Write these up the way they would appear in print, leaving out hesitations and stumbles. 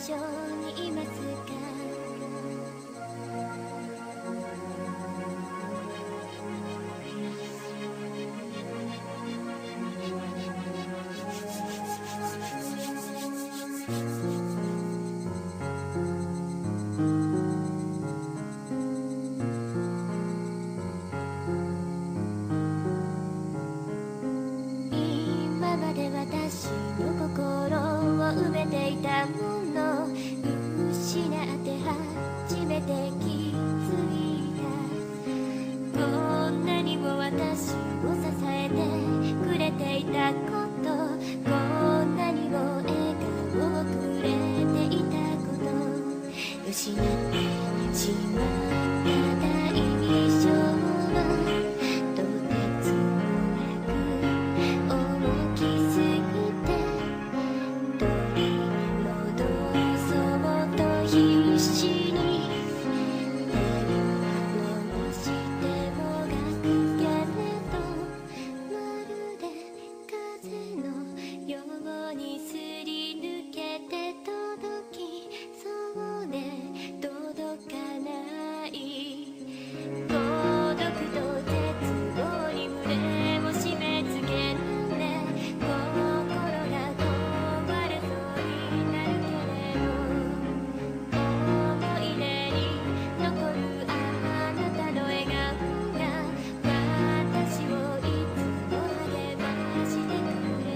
所にいますか。今まで私の心を埋めていたもの、失って初めて気づいた。こんなにも私を支えてくれていたこと、こんなにも笑顔をくれていたこと、失ってしまった大丈夫、とてつもなく大きすぎて取り戻そうと必死に手を伸ばしてもがくけれど、まるで風のようにすり抜けて届きそうで届かない。孤独と絶望に胸を締め付けられ、心が壊れそうになるけれど、思い出に残るあなたの笑顔が私をいつも励ましてくれる。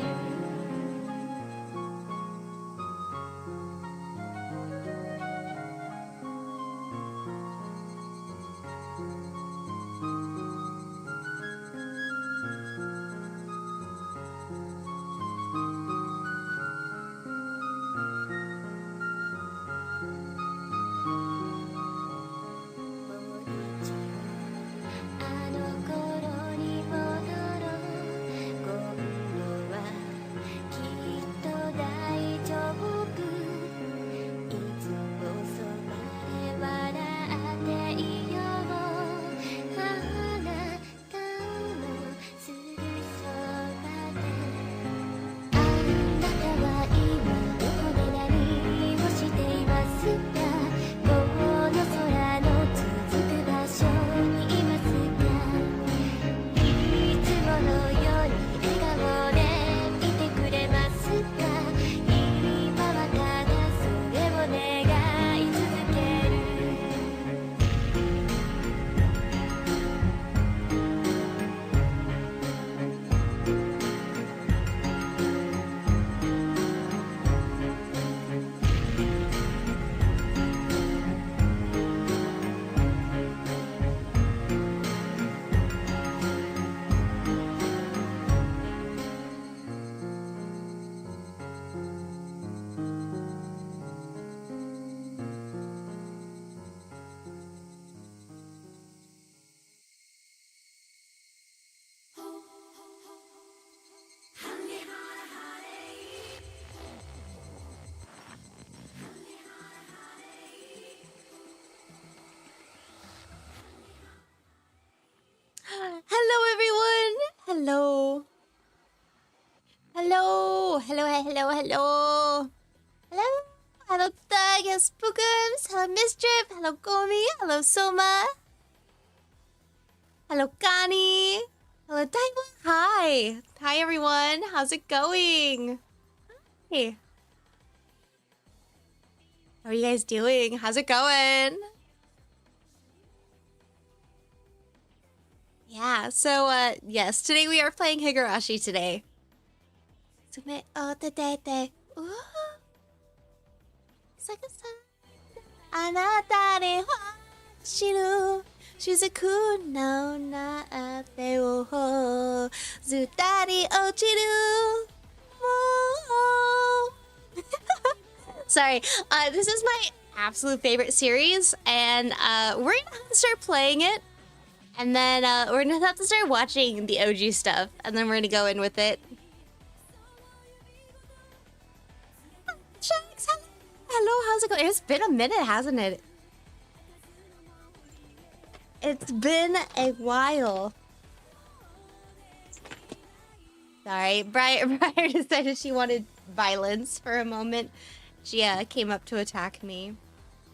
あの頃に戻ろう。今度はきっと大丈夫。いつもそばで笑っていよう。あなたのすぐそばで。あなたは今どこで何をしていますか。この空の続く場所にいますか。いつものように笑顔でいてくれますか。今はただそれを願い続ける。Hello, everyone. Hello. Hello. Hello. Hello. Hello. Hello. Hello, Doug. Hello, Spookums. Hello, Mischief. Hello, Gomi. Hello, Soma. Hello, Kani. Hello, Taiwan. Hi. Hi, everyone. How's it going? Hey. How are you guys doing? How's it going? Yeah, so, yes, today we are playing Higurashi today. Sume o tatete. Ooh. Saka-san. Anata de washiru. Shizuku no naate wo. Zutari ochiru. Mo. Sorry, this is my absolute favorite series, and we're gonna have to start playing it. And then we're gonna have to start watching the OG stuff, and then we're gonna go in with it. Shucks, hello, how's it going? It's been a minute, hasn't it? It's been a while. Sorry, Briar decided she wanted violence for a moment. She came up to attack me.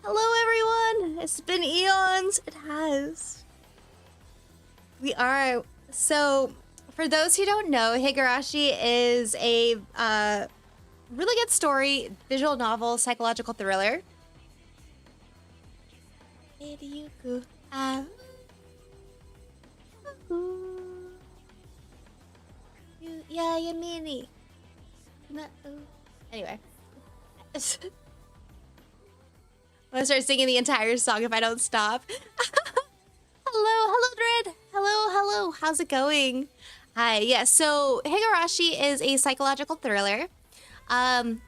Hello everyone! It's been eons. It has. We are. So, for those who don't know, Higurashi is a really good story, visual novel, psychological thriller. Yeah, you meanie. Anyway. I'm gonna start singing the entire song if I don't stop. Hello, Dred. Hello. How's it going? Hi. Yeah. So Higurashi is a psychological thriller. Badger.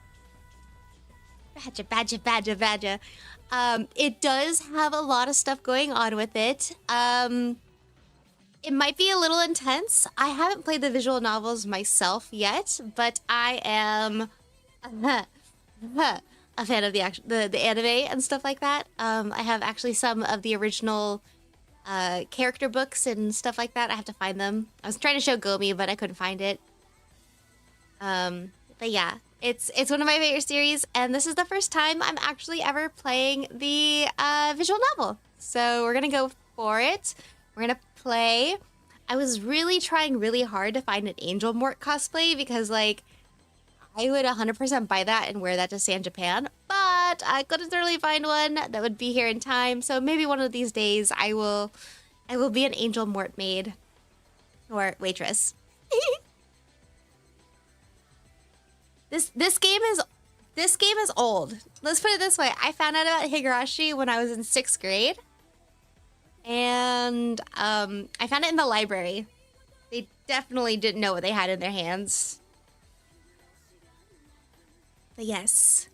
It does have a lot of stuff going on with it. It might be a little intense. I haven't played the visual novels myself yet, but I am a fan of the anime and stuff like that. I have actually some of the original character books and stuff like that. I have to find them. I was trying to show Gomi, but I couldn't find it. But yeah, it's one of my favorite series, and this is the first time I'm actually ever playing the visual novel. So we're gonna go for it. We're gonna play. I was really trying really hard to find an Angel Mort cosplay because, like, I would 100% buy that and wear that to San Japan, but I couldn't really find one that would be here in time. So maybe one of these days I will be an Angel Mort maid or waitress. This game is old. Let's put it this way. I found out about Higurashi when I was in 6th grade. And I found it in the library. They definitely didn't know what they had in their hands. But yes.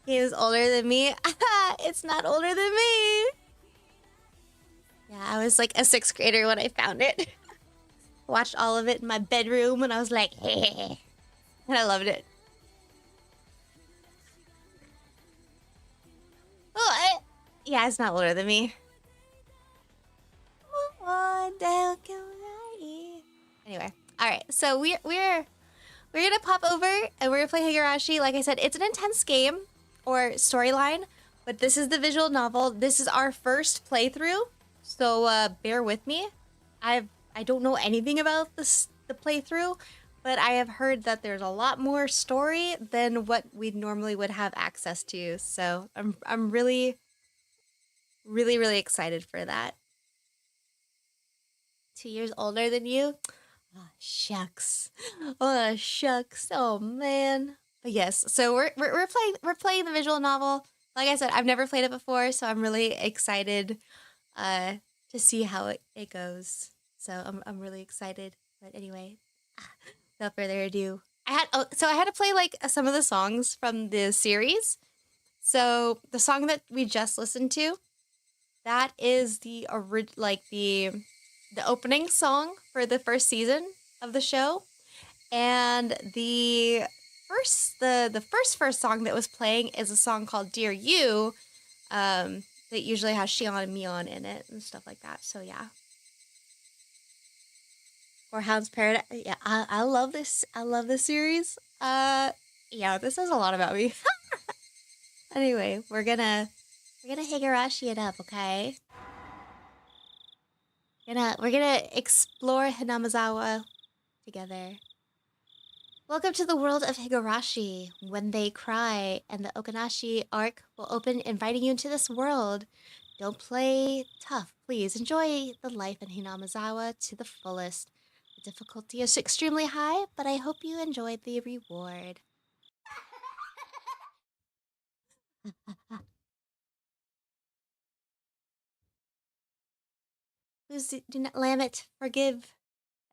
He was older than me. It's not older than me. Yeah, I was like a 6th grader when I found it. Watched all of it in my bedroom and I was like, hey. And I loved it. Oh, yeah, it's not older than me. Anyway, all right. So we're gonna pop over and we're gonna play Higurashi. Like I said, it's an intense game or storyline, but this is the visual novel. This is our first playthrough, so bear with me. I don't know anything about the playthrough, but I have heard that there's a lot more story than what we normally would have access to. So I'm really excited for that. 2 years older than you? Oh, shucks. Oh, shucks. Oh, man. But yes, so we're playing the visual novel. Like I said, I've never played it before, so I'm really excited to see how it goes. So I'm really excited. But anyway, without further ado, I had to play like some of the songs from the series. So the song that we just listened to, that is the opening song for the first season of the show, and the first song that was playing is a song called "Dear You," that usually has Shion and Mion in it and stuff like that. So yeah. Or Hound's Paradise. Yeah, I love this. I love this series. Yeah, this says a lot about me. Anyway, we're gonna Higurashi it up, okay? We're gonna explore Hinamizawa together. Welcome to the world of Higurashi. When they cry, and the Okanashi arc will open, inviting you into this world. Don't play tough, please. Enjoy the life in Hinamizawa to the fullest. The difficulty is extremely high, but I hope you enjoy the reward. Please do not lamb it. Forgive.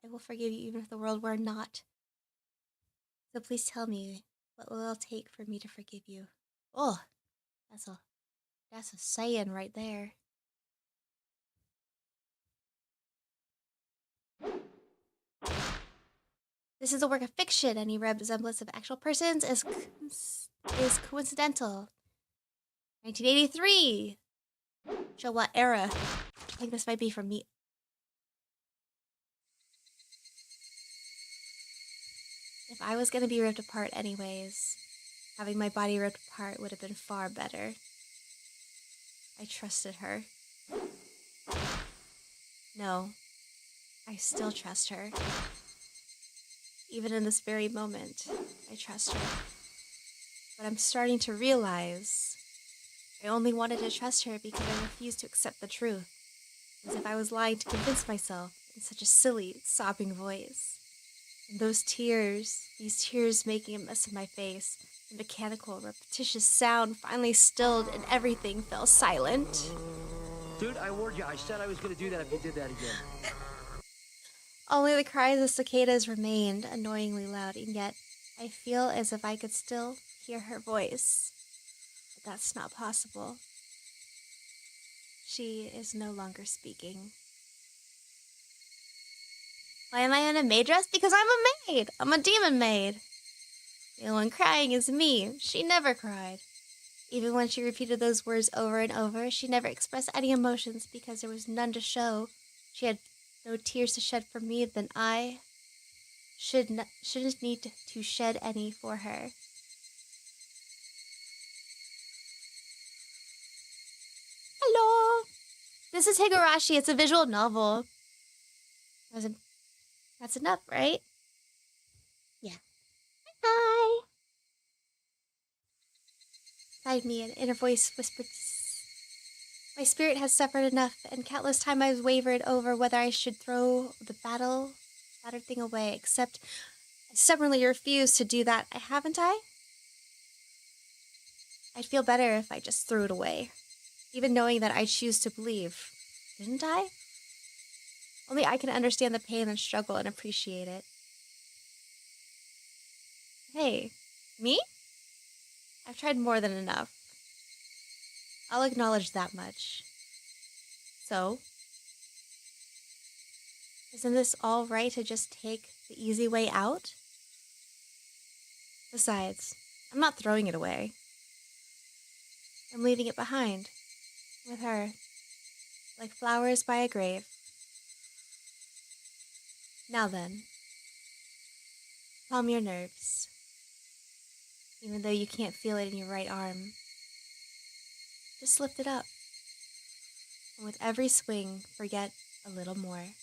I will forgive you even if the world were not. So please tell me, what will it take for me to forgive you? Oh, that's a saying right there. This is a work of fiction. Any resemblance of actual persons is coincidental. 1983. Show what era? I think this might be from me. If I was gonna be ripped apart anyways, Having my body ripped apart would have been far better. I trusted her. No, I still trust her. Even in this very moment, I trust her. But I'm starting to realize I only wanted to trust her because I refused to accept the truth. As if I was lying to convince myself in such a silly, sobbing voice. And these tears making a mess of my face, the mechanical, repetitious sound finally stilled and everything fell silent. Dude, I warned you. I said I was gonna do that if you did that again. Only the cries of cicadas remained, annoyingly loud, and yet I feel as if I could still hear her voice. But that's not possible. She is no longer speaking. Why am I in a maid dress? Because I'm a maid! I'm a demon maid! The only one crying is me. She never cried. Even when she repeated those words over and over, she never expressed any emotions because there was none to show. She had no tears to shed for me, then I shouldn't need to shed any for her. Hello! This is Higurashi. It's a visual novel. That's enough, right? Yeah. Hi! Beside me, an inner voice whispered, "My spirit has suffered enough, and countless times I've wavered over whether I should throw the battered thing away, except I stubbornly refuse to do that, haven't I? I'd feel better if I just threw it away, even knowing that I choose to believe, didn't I? Only I can understand the pain and struggle and appreciate it." Hey, me? I've tried more than enough. I'll acknowledge that much. So, isn't this all right to just take the easy way out? Besides, I'm not throwing it away. I'm leaving it behind, with her, like flowers by a grave. Now then, calm your nerves. Even though you can't feel it in your right arm, just lift it up. And with every swing, forget a little more.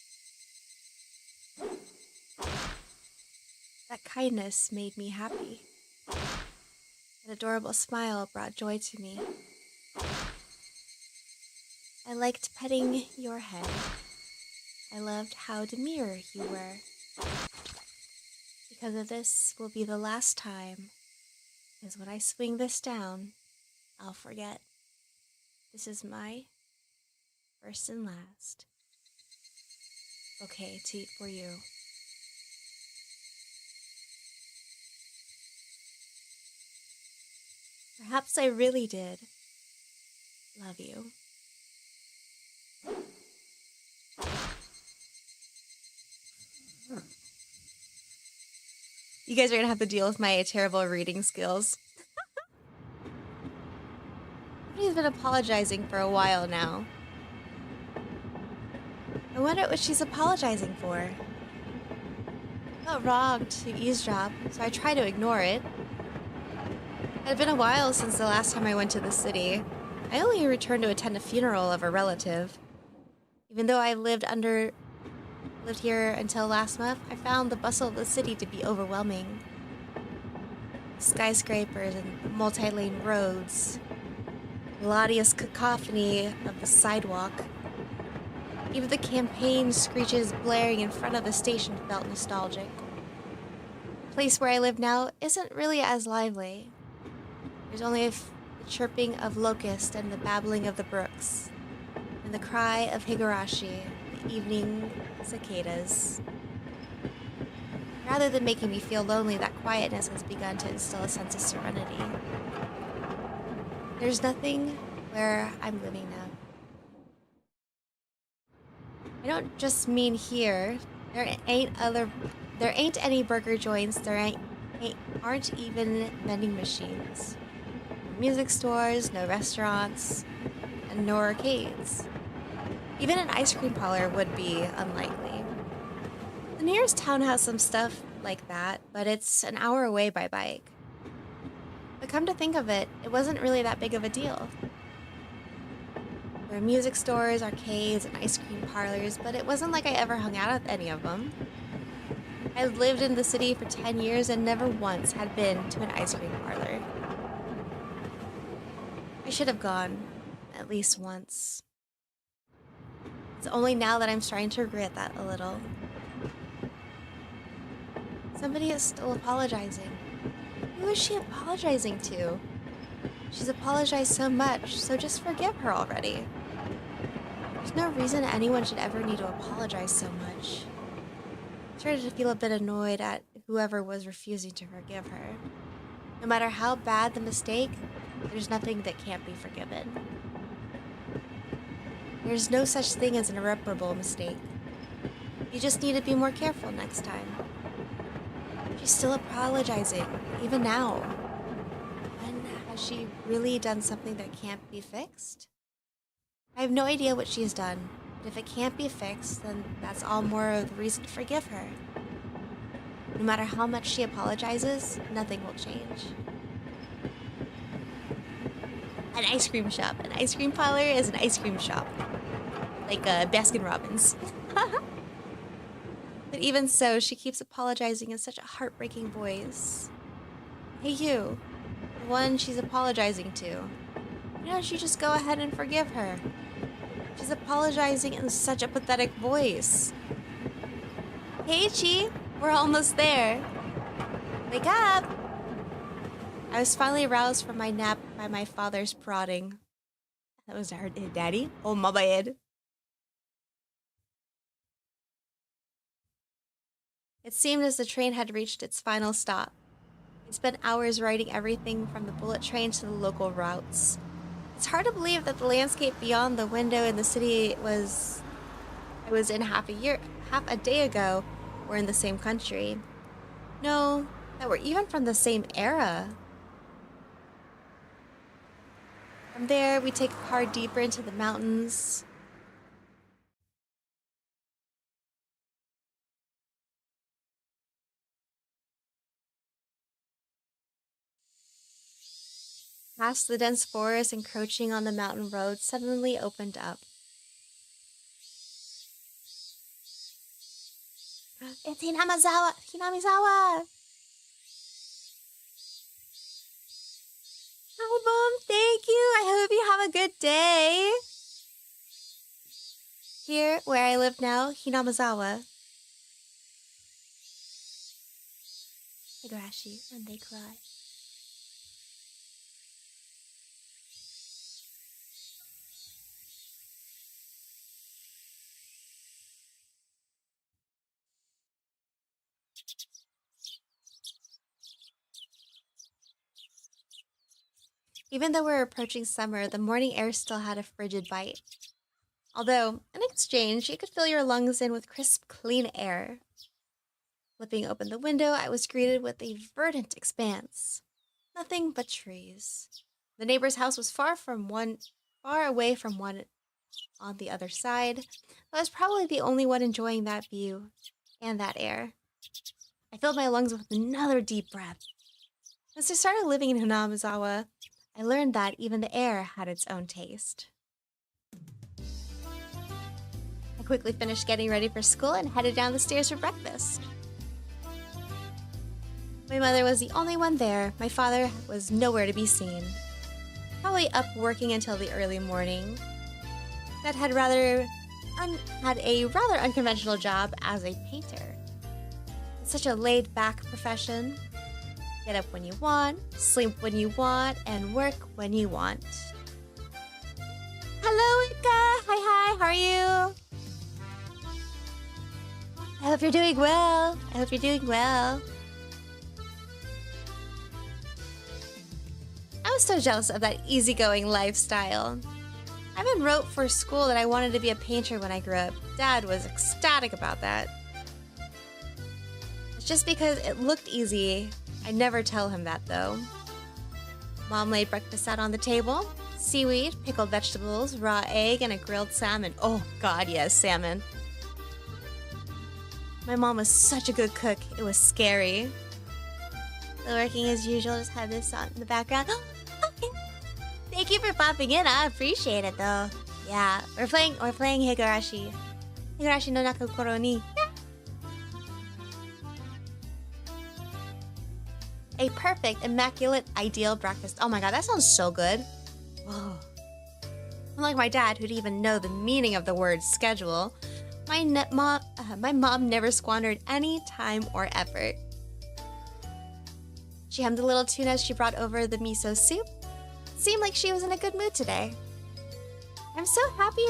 That kindness made me happy. An adorable smile brought joy to me. I liked petting your head. I loved how demure you were. Because of this will be the last time, because when I swing this down, I'll forget. This is my first and last. Okay, for you. Perhaps I really did love you. You guys are gonna have to deal with my terrible reading skills. Everybody's been apologizing for a while now. I wonder what she's apologizing for. It felt wrong to eavesdrop, so I tried to ignore it. It had been a while since the last time I went to the city. I only returned to attend a funeral of a relative. Even though I lived here until last month, I found the bustle of the city to be overwhelming. Skyscrapers and multi-lane roads. Melodious cacophony of the sidewalk. Even the campaign screeches blaring in front of the station felt nostalgic. The place where I live now isn't really as lively. There's only the chirping of locusts and the babbling of the brooks, and the cry of Higurashi, the evening cicadas. Rather than making me feel lonely, that quietness has begun to instill a sense of serenity. There's nothing where I'm living now. I don't just mean here. There ain't any burger joints. There aren't even vending machines. No music stores, no restaurants, and no arcades. Even an ice cream parlor would be unlikely. The nearest town has some stuff like that, but it's an hour away by bike. But come to think of it, it wasn't really that big of a deal. There were music stores, arcades, and ice cream parlors, but it wasn't like I ever hung out at any of them. I lived in the city for 10 years and never once had been to an ice cream parlor. I should have gone, at least once. It's only now that I'm starting to regret that a little. Somebody is still apologizing. Who is she apologizing to? She's apologized so much, so just forgive her already. There's no reason anyone should ever need to apologize so much. I started to feel a bit annoyed at whoever was refusing to forgive her. No matter how bad the mistake, there's nothing that can't be forgiven. There's no such thing as an irreparable mistake. You just need to be more careful next time. She's still apologizing, even now. When has she really done something that can't be fixed? I have no idea what she's done, but if it can't be fixed, then that's all more of the reason to forgive her. No matter how much she apologizes, nothing will change. An ice cream shop. An ice cream parlor is an ice cream shop. Like Baskin Robbins. But even so, she keeps apologizing in such a heartbreaking voice. Hey you, the one she's apologizing to. Why don't you just go ahead and forgive her? She's apologizing in such a pathetic voice. Hey Chi, we're almost there. Wake up! I was finally aroused from my nap by my father's prodding. That was her daddy? Oh, my bad. It seemed as the train had reached its final stop. I spent hours riding everything from the bullet train to the local routes. It's hard to believe that the landscape beyond the window in the city I was in half a day ago were in the same country. No, that we're even from the same era. From there, we take a car deeper into the mountains. Past the dense forest encroaching on the mountain road suddenly opened up. It's Hinamizawa! Album, thank you! I hope you have a good day! Here, where I live now, Hinamizawa. Higurashi, when they cry. Even though we're approaching summer, the morning air still had a frigid bite. Although, in exchange, you could fill your lungs in with crisp, clean air. Flipping open the window, I was greeted with a verdant expanse. Nothing but trees. The neighbor's house was far away from one on the other side. I was probably the only one enjoying that view and that air. I filled my lungs with another deep breath. As I started living in Hinamizawa, I learned that even the air had its own taste. I quickly finished getting ready for school and headed down the stairs for breakfast. My mother was the only one there. My father was nowhere to be seen. Probably up working until the early morning. Dad had a rather unconventional job as a painter. It's such a laid-back profession. Get up when you want, sleep when you want, and work when you want. Hello, Ika! Hi, how are you? I hope you're doing well. I was so jealous of that easygoing lifestyle. I even wrote for school that I wanted to be a painter when I grew up. Dad was ecstatic about that. It's just because it looked easy. I'd never tell him that, though. Mom laid breakfast out on the table. Seaweed, pickled vegetables, raw egg, and a grilled salmon. Oh, God, yes, salmon. My mom was such a good cook, it was scary. Still working as usual, just had this on in the background. Okay. Thank you for popping in, I appreciate it though. Yeah, we're playing Higurashi. Higurashi no naku頃に. A perfect, immaculate, ideal breakfast. Oh my god, that sounds so good. Whoa. Unlike my dad, who'd even know the meaning of the word schedule, my mom never squandered any time or effort. She hummed a little tune as she brought over the miso soup. Seemed like she was in a good mood today. I'm so happy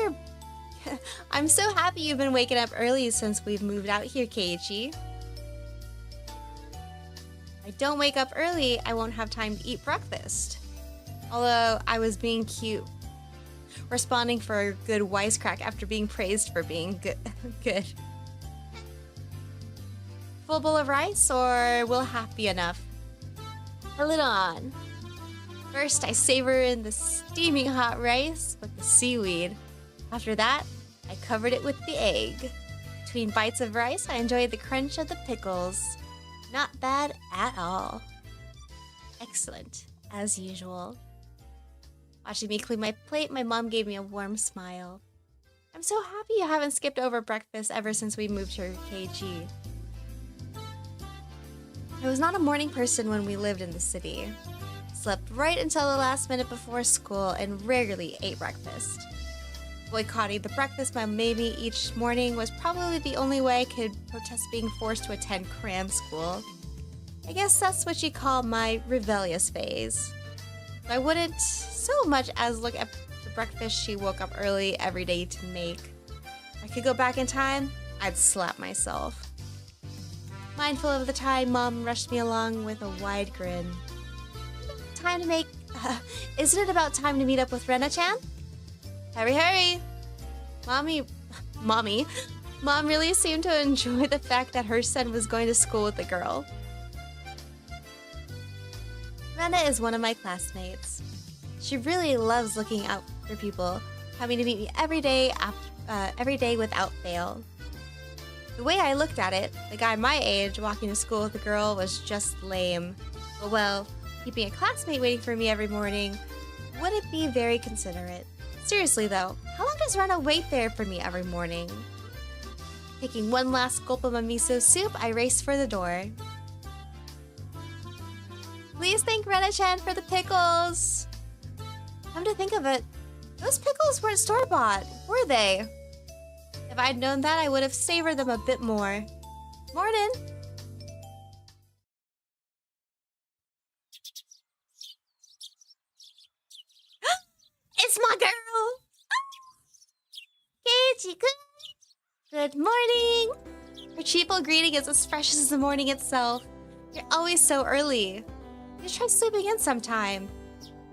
you've been waking up early since we've moved out here, Keiichi. If I don't wake up early, I won't have time to eat breakfast. Although I was being cute, responding for a good wisecrack after being praised for being good. Full bowl of rice, or will half be enough? A little on. First, I savor in the steaming hot rice with the seaweed. After that, I covered it with the egg. Between bites of rice, I enjoyed the crunch of the pickles. Not bad at all. Excellent, as usual. Watching me clean my plate, my mom gave me a warm smile. I'm so happy you haven't skipped over breakfast ever since we moved to Keiichi. I was not a morning person when we lived in the city. Slept right until the last minute before school and rarely ate breakfast. Boycotting the breakfast Mom made me each morning was probably the only way I could protest being forced to attend cram school. I guess that's what you call my rebellious phase. I wouldn't so much as look at the breakfast she woke up early every day to make. If I could go back in time, I'd slap myself. Mindful of the time, Mom rushed me along with a wide grin. Isn't it about time to meet up with Rena-chan? Hurry, hurry! Mom really seemed to enjoy the fact that her son was going to school with a girl. Rena is one of my classmates. She really loves looking out for people, coming to meet me every day without fail. The way I looked at it, the guy my age walking to school with a girl was just lame. But well, keeping a classmate waiting for me every morning wouldn't be very considerate. Seriously though, how long does Rena wait there for me every morning? Taking one last gulp of my miso soup, I raced for the door. Please thank Rena-chan for the pickles! Come to think of it, those pickles weren't store-bought, were they? If I'd known that, I would have savored them a bit more. Morning! It's my girl! Keiichi-kun! Good morning! Her cheerful greeting is as fresh as the morning itself. You're always so early. You try sleeping in sometime.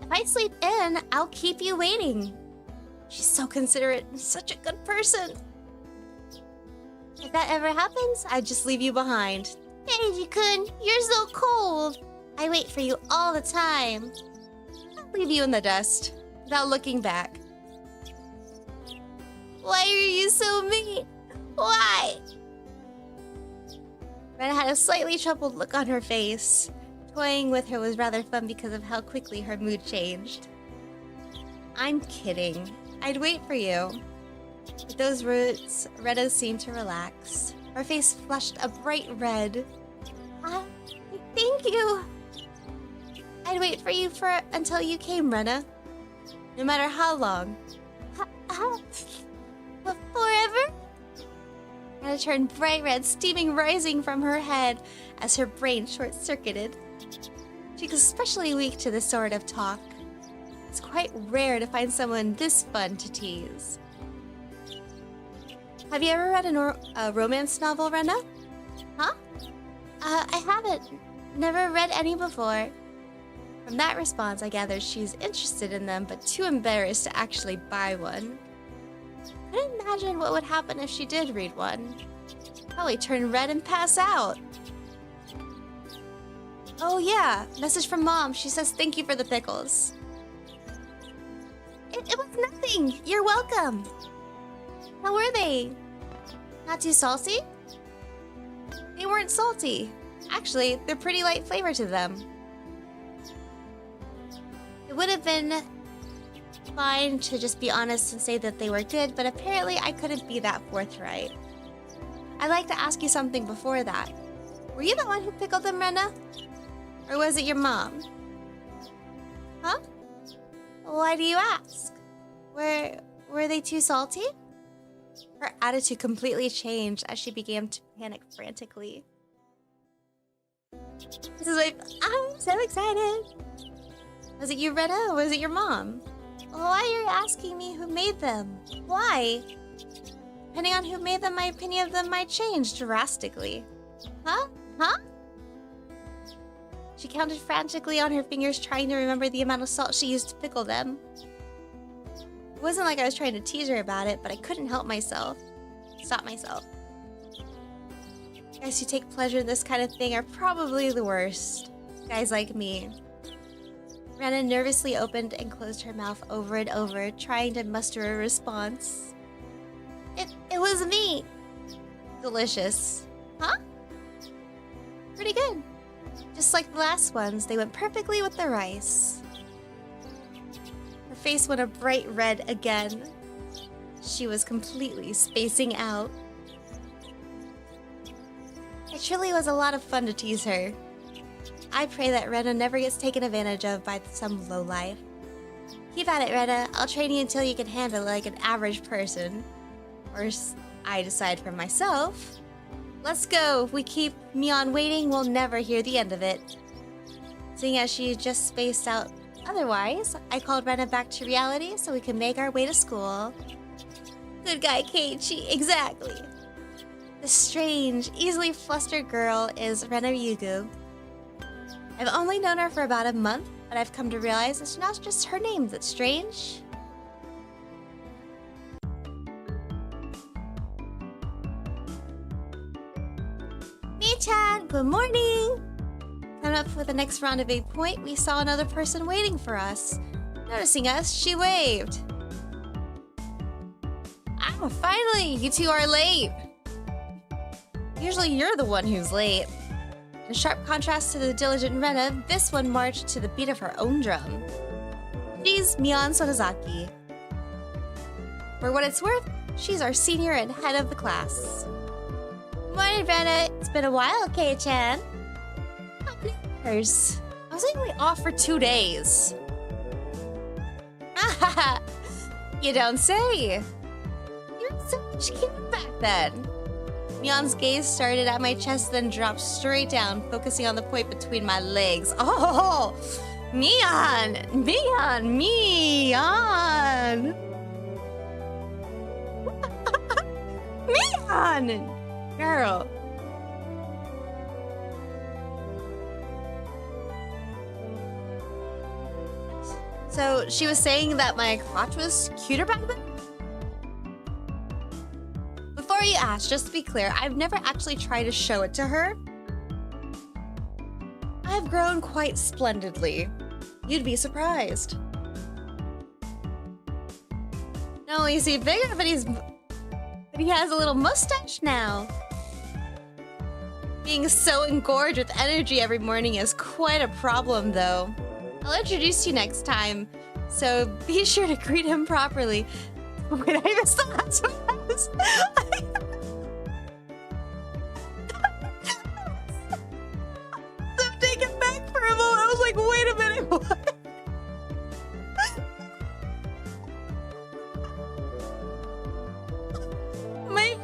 If I sleep in, I'll keep you waiting. She's so considerate and such a good person. If that ever happens, I'd just leave you behind. Keiichi-kun, you're so cold. I wait for you all the time. I'll leave you in the dust, without looking back. Why are you so mean? Why? Rena had a slightly troubled look on her face. Toying with her was rather fun because of how quickly her mood changed. I'm kidding. I'd wait for you. With those words, Rena seemed to relax. Her face flushed a bright red. Thank you. I'd wait for you until you came, Rena. No matter how long. Forever? Rena turned bright red, steaming rising from her head as her brain short-circuited. She's especially weak to this sort of talk. It's quite rare to find someone this fun to tease. Have you ever read a romance novel, Rena? Huh? I haven't. Never read any before. From that response, I gathered she's interested in them, but too embarrassed to actually buy one. I couldn't imagine what would happen if she did read one. Probably turn red and pass out. Oh yeah, message from Mom. She says thank you for the pickles. It was nothing. You're welcome. How were they? Not too salty? They weren't salty. Actually, they're pretty light flavor to them. It would have been fine to just be honest and say that they were good, but apparently I couldn't be that forthright. I'd like to ask you something before that. Were you the one who pickled them, Rena? Or was it your mom? Huh? Why do you ask? Were they too salty? Her attitude completely changed as she began to panic frantically. This is like, I'm so excited. Was it you, Rena, or was it your mom? Why are you asking me who made them? Why? Depending on who made them, my opinion of them might change drastically. Huh? Huh? She counted frantically on her fingers, trying to remember the amount of salt she used to pickle them. It wasn't like I was trying to tease her about it, but I couldn't help myself. Stop myself. Guys who take pleasure in this kind of thing are probably the worst. Guys like me. Rena nervously opened and closed her mouth over and over, trying to muster a response. It was me. Delicious. Huh? Pretty good. Just like the last ones, they went perfectly with the rice. Her face went a bright red again. She was completely spacing out. It truly was a lot of fun to tease her. I pray that Rena never gets taken advantage of by some lowlife. Keep at it, Rena. I'll train you until you can handle it like an average person. Or I decide for myself. Let's go. If we keep Mion waiting, we'll never hear the end of it. Seeing as she just spaced out otherwise, I called Rena back to reality so we can make our way to school. Good guy, Keiichi. Exactly. The strange, easily flustered girl is Rena Yugu. I've only known her for about a month, but I've come to realize it's not just her name that's strange. Mi-chan, good morning! Coming up for the next rendezvous point, we saw another person waiting for us. Noticing us, she waved. Ah, finally! You two are late! Usually you're the one who's late. In sharp contrast to the diligent Rena, this one marched to the beat of her own drum. She's Mion Sonozaki. For what it's worth, she's our senior and head of the class. Morning, Rena. It's been a while, Kei-chan. Happy years. I was only off for 2 days. You don't say. You were so much cuter back then. Mion's gaze started at my chest, then dropped straight down, focusing on the point between my legs. Oh, Mion! Mion! Mion! Mion! Girl. So, she was saying that my crotch was cuter back then? Before you ask, just to be clear, I've never actually tried to show it to her. I've grown quite splendidly. You'd be surprised. Not only is he bigger, but he has a little mustache now. Being so engorged with energy every morning is quite a problem, though. I'll introduce you next time, so be sure to greet him properly. Wait, I missed the last one. I'm taken back for a moment. I was like, wait a minute, what? My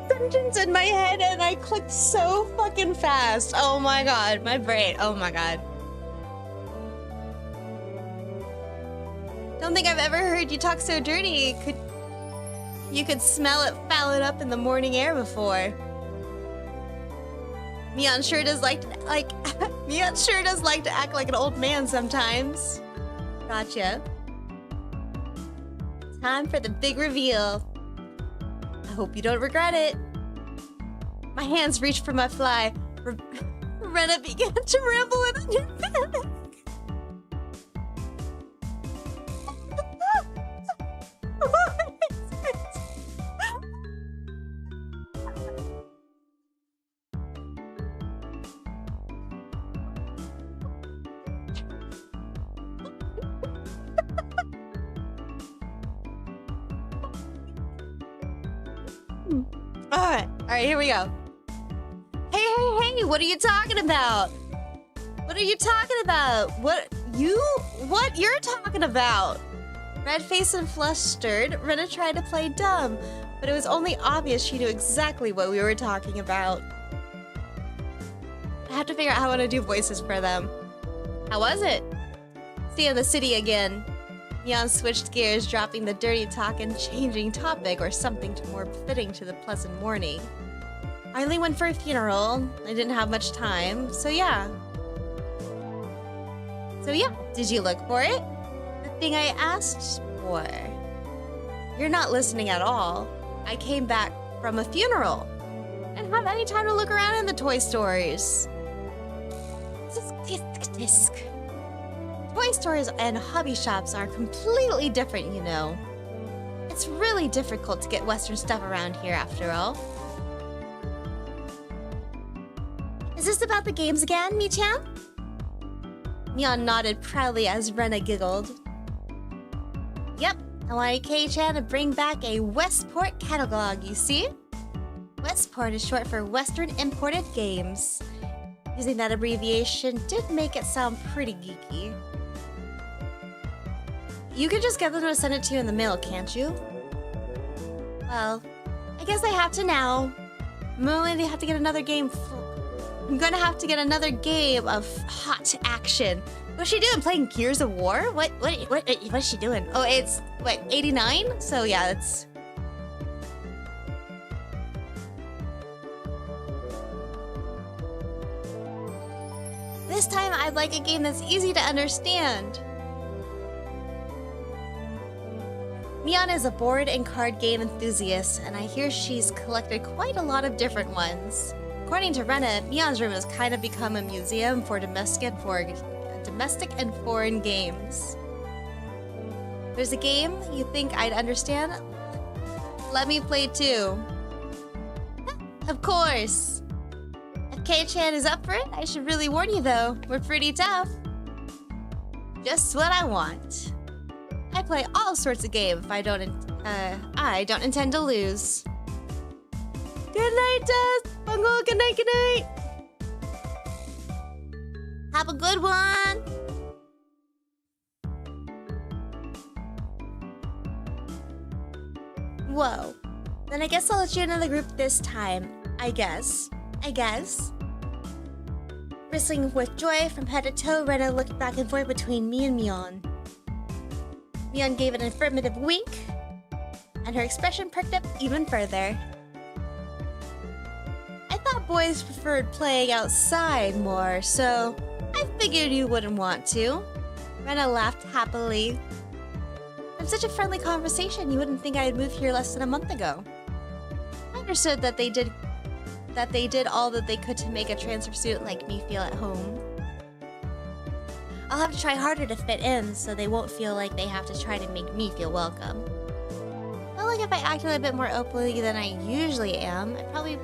sentence in my head and I clicked so fucking fast. Oh my god, my brain. Oh my god. Don't think I've ever heard you talk so dirty. You could smell it fouling up in the morning air before. Mion sure does like to act like an old man sometimes. Gotcha. Time for the big reveal. I hope you don't regret it. My hands reached for my fly. Rena began to ramble in under panic. Alright, here we go. Hey, what are you talking about? What are you talking about? What you're talking about? Red-faced and flustered, Rena tried to play dumb, but it was only obvious she knew exactly what we were talking about. I have to figure out how I want to do voices for them. How was it? See you in the city again. Mion switched gears, dropping the dirty talk and changing topic or something to more fitting to the pleasant morning. I only went for a funeral. I didn't have much time, so yeah. Did you look for it? The thing I asked for. You're not listening at all. I came back from a funeral. I didn't have any time to look around in the toy stores. Disc. Toy stores and hobby shops are completely different, you know. It's really difficult to get Western stuff around here, after all. Is this about the games again, Mi-chan? Mion nodded proudly as Rena giggled. Yep, I wanted K-chan to bring back a Westport catalog, you see? Westport is short for Western Imported Games. Using that abbreviation did make it sound pretty geeky. You could just get them to send it to you in the mail, can't you? Well, I guess I have to now. I'm going to have to get another game. I'm gonna have to get another game of hot action. What's she doing? Playing Gears of War? What is she doing? Oh, it's what, 89? So yeah, it's. This time I'd like a game that's easy to understand. Mion is a board and card game enthusiast, and I hear she's collected quite a lot of different ones. According to Rena, Mion's room has kind of become a museum for domestic and foreign games. There's a game you think I'd understand? Let me play too. Of course. If K-chan is up for it, I should really warn you though, we're pretty tough. Just what I want. I play all sorts of games if I don't intend to lose. Good night, Tess! Bungo, good night, good night! Have a good one! Whoa. Then I guess I'll let you into the group this time. I guess. Bristling with joy from head to toe, Rena looked back and forth between me and Mion. Mion gave an affirmative wink, and her expression perked up even further. I thought boys preferred playing outside more, so I figured you wouldn't want to. Rena laughed happily. From such a friendly conversation, you wouldn't think I had moved here less than a month ago. I understood that they did all that they could to make a transfer student like me feel at home. I'll have to try harder to fit in, so they won't feel like they have to try to make me feel welcome. I feel like if I acted a bit more openly than I usually am, I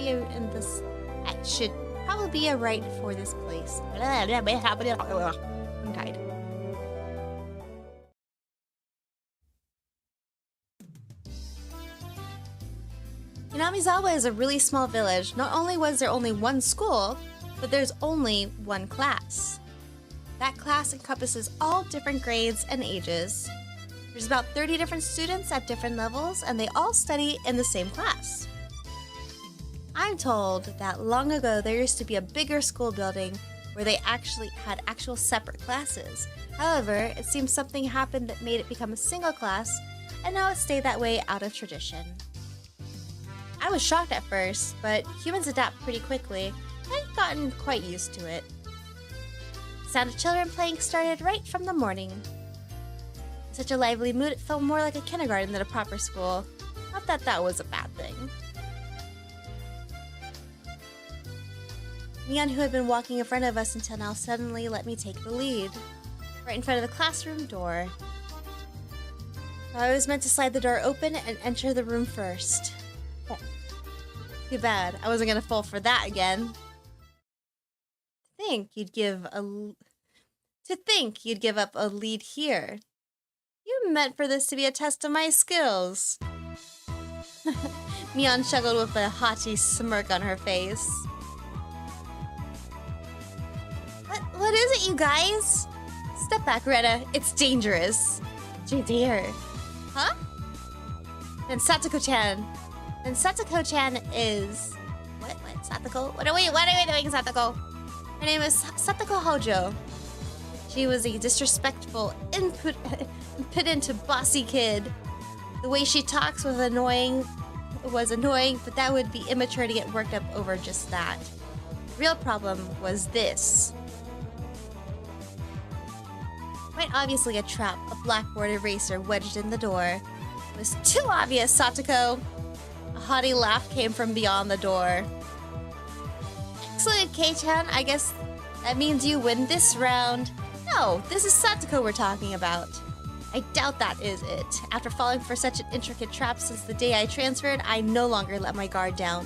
should probably be a right for this place. I'm tired. Inamizawa is a really small village. Not only was there only one school, but there's only one class. That class encompasses all different grades and ages. There's about 30 different students at different levels, and they all study in the same class. I'm told that long ago there used to be a bigger school building where they actually had actual separate classes. However, it seems something happened that made it become a single class, and now it stayed that way out of tradition. I was shocked at first, but humans adapt pretty quickly, and I've gotten quite used to it. The sound of children playing started right from the morning. In such a lively mood, it felt more like a kindergarten than a proper school. Not that that was a bad thing. Mion, who had been walking in front of us until now, suddenly let me take the lead. Right in front of the classroom door. I was meant to slide the door open and enter the room first. Too bad. I wasn't gonna fall for that again. To think you'd give up a lead here. You meant for this to be a test of my skills. Mion chuckled with a haughty smirk on her face. What is it, you guys? Step back, Rena. It's dangerous. Dear. Huh? Then Satoko-chan. Then Satoko-chan is... What? Satoko? What are we doing, Satoko? Her name is Satoko Hojo. She was a disrespectful, impudent, bossy kid. The way she talks was annoying, but that would be immature to get worked up over just that. The real problem was this. Quite obviously a trap, a blackboard eraser wedged in the door. It was too obvious, Satoko. A haughty laugh came from beyond the door. Excellent, Kei-chan. I guess that means you win this round. No, this is Satoko we're talking about. I doubt that is it. After falling for such an intricate trap since the day I transferred, I no longer let my guard down.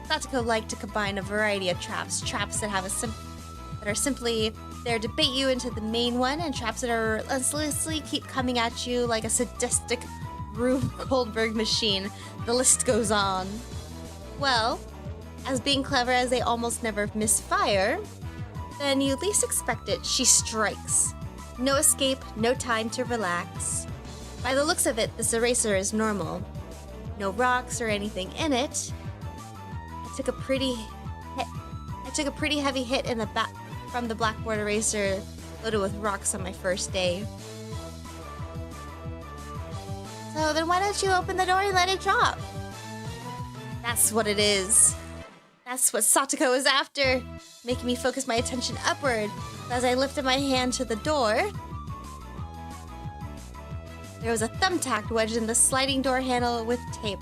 Satoko liked to combine a variety of traps that have that are simply there to bait you into the main one, and traps that are relentlessly keep coming at you like a sadistic Rube Goldberg machine. The list goes on. Well, as being clever as they almost never misfire, then you least expect it, she strikes. No escape, no time to relax. By the looks of it, this eraser is normal. No rocks or anything in it. I took a pretty heavy hit in the back from the blackboard eraser loaded with rocks on my first day. So then why don't you open the door and let it drop? That's what it is. That's what Satoko is after, making me focus my attention upward. As I lifted my hand to the door, there was a thumbtack wedged in the sliding door handle with tape.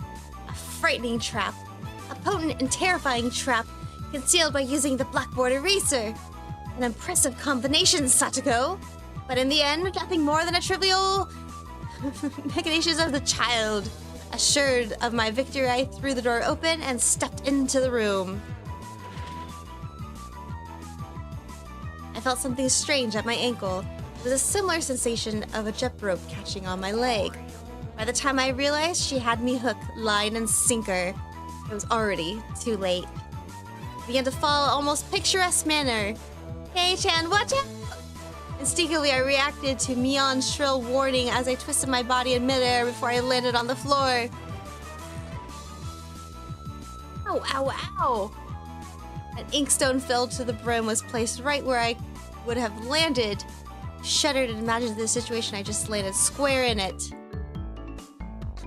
A frightening trap. A potent and terrifying trap concealed by using the blackboard eraser. An impressive combination, Satoko. But in the end, nothing more than a trivial machinations of the child. Assured of my victory, I threw the door open and stepped into the room. I felt something strange at my ankle. It was a similar sensation of a jet rope catching on my leg. By the time I realized she had me hook, line, and sinker, it was already too late. I began to fall in almost picturesque manner. Hey-chan, watch out! Instinctively, I reacted to Mion's shrill warning as I twisted my body in midair before I landed on the floor. Ow, ow, ow! An inkstone filled to the brim was placed right where I would have landed. Shuddered and imagined the situation. I just landed square in it.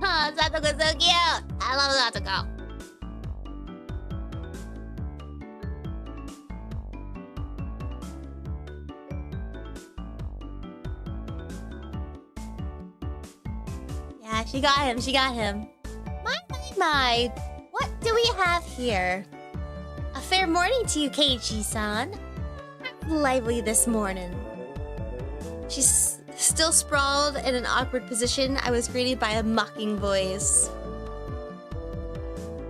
Oh, Satoko's so cute! I love Satoko. Yeah, she got him. My. What do we have here? A fair morning to you, Keiichi-san. Lively this morning. She's still sprawled in an awkward position. I was greeted by a mocking voice.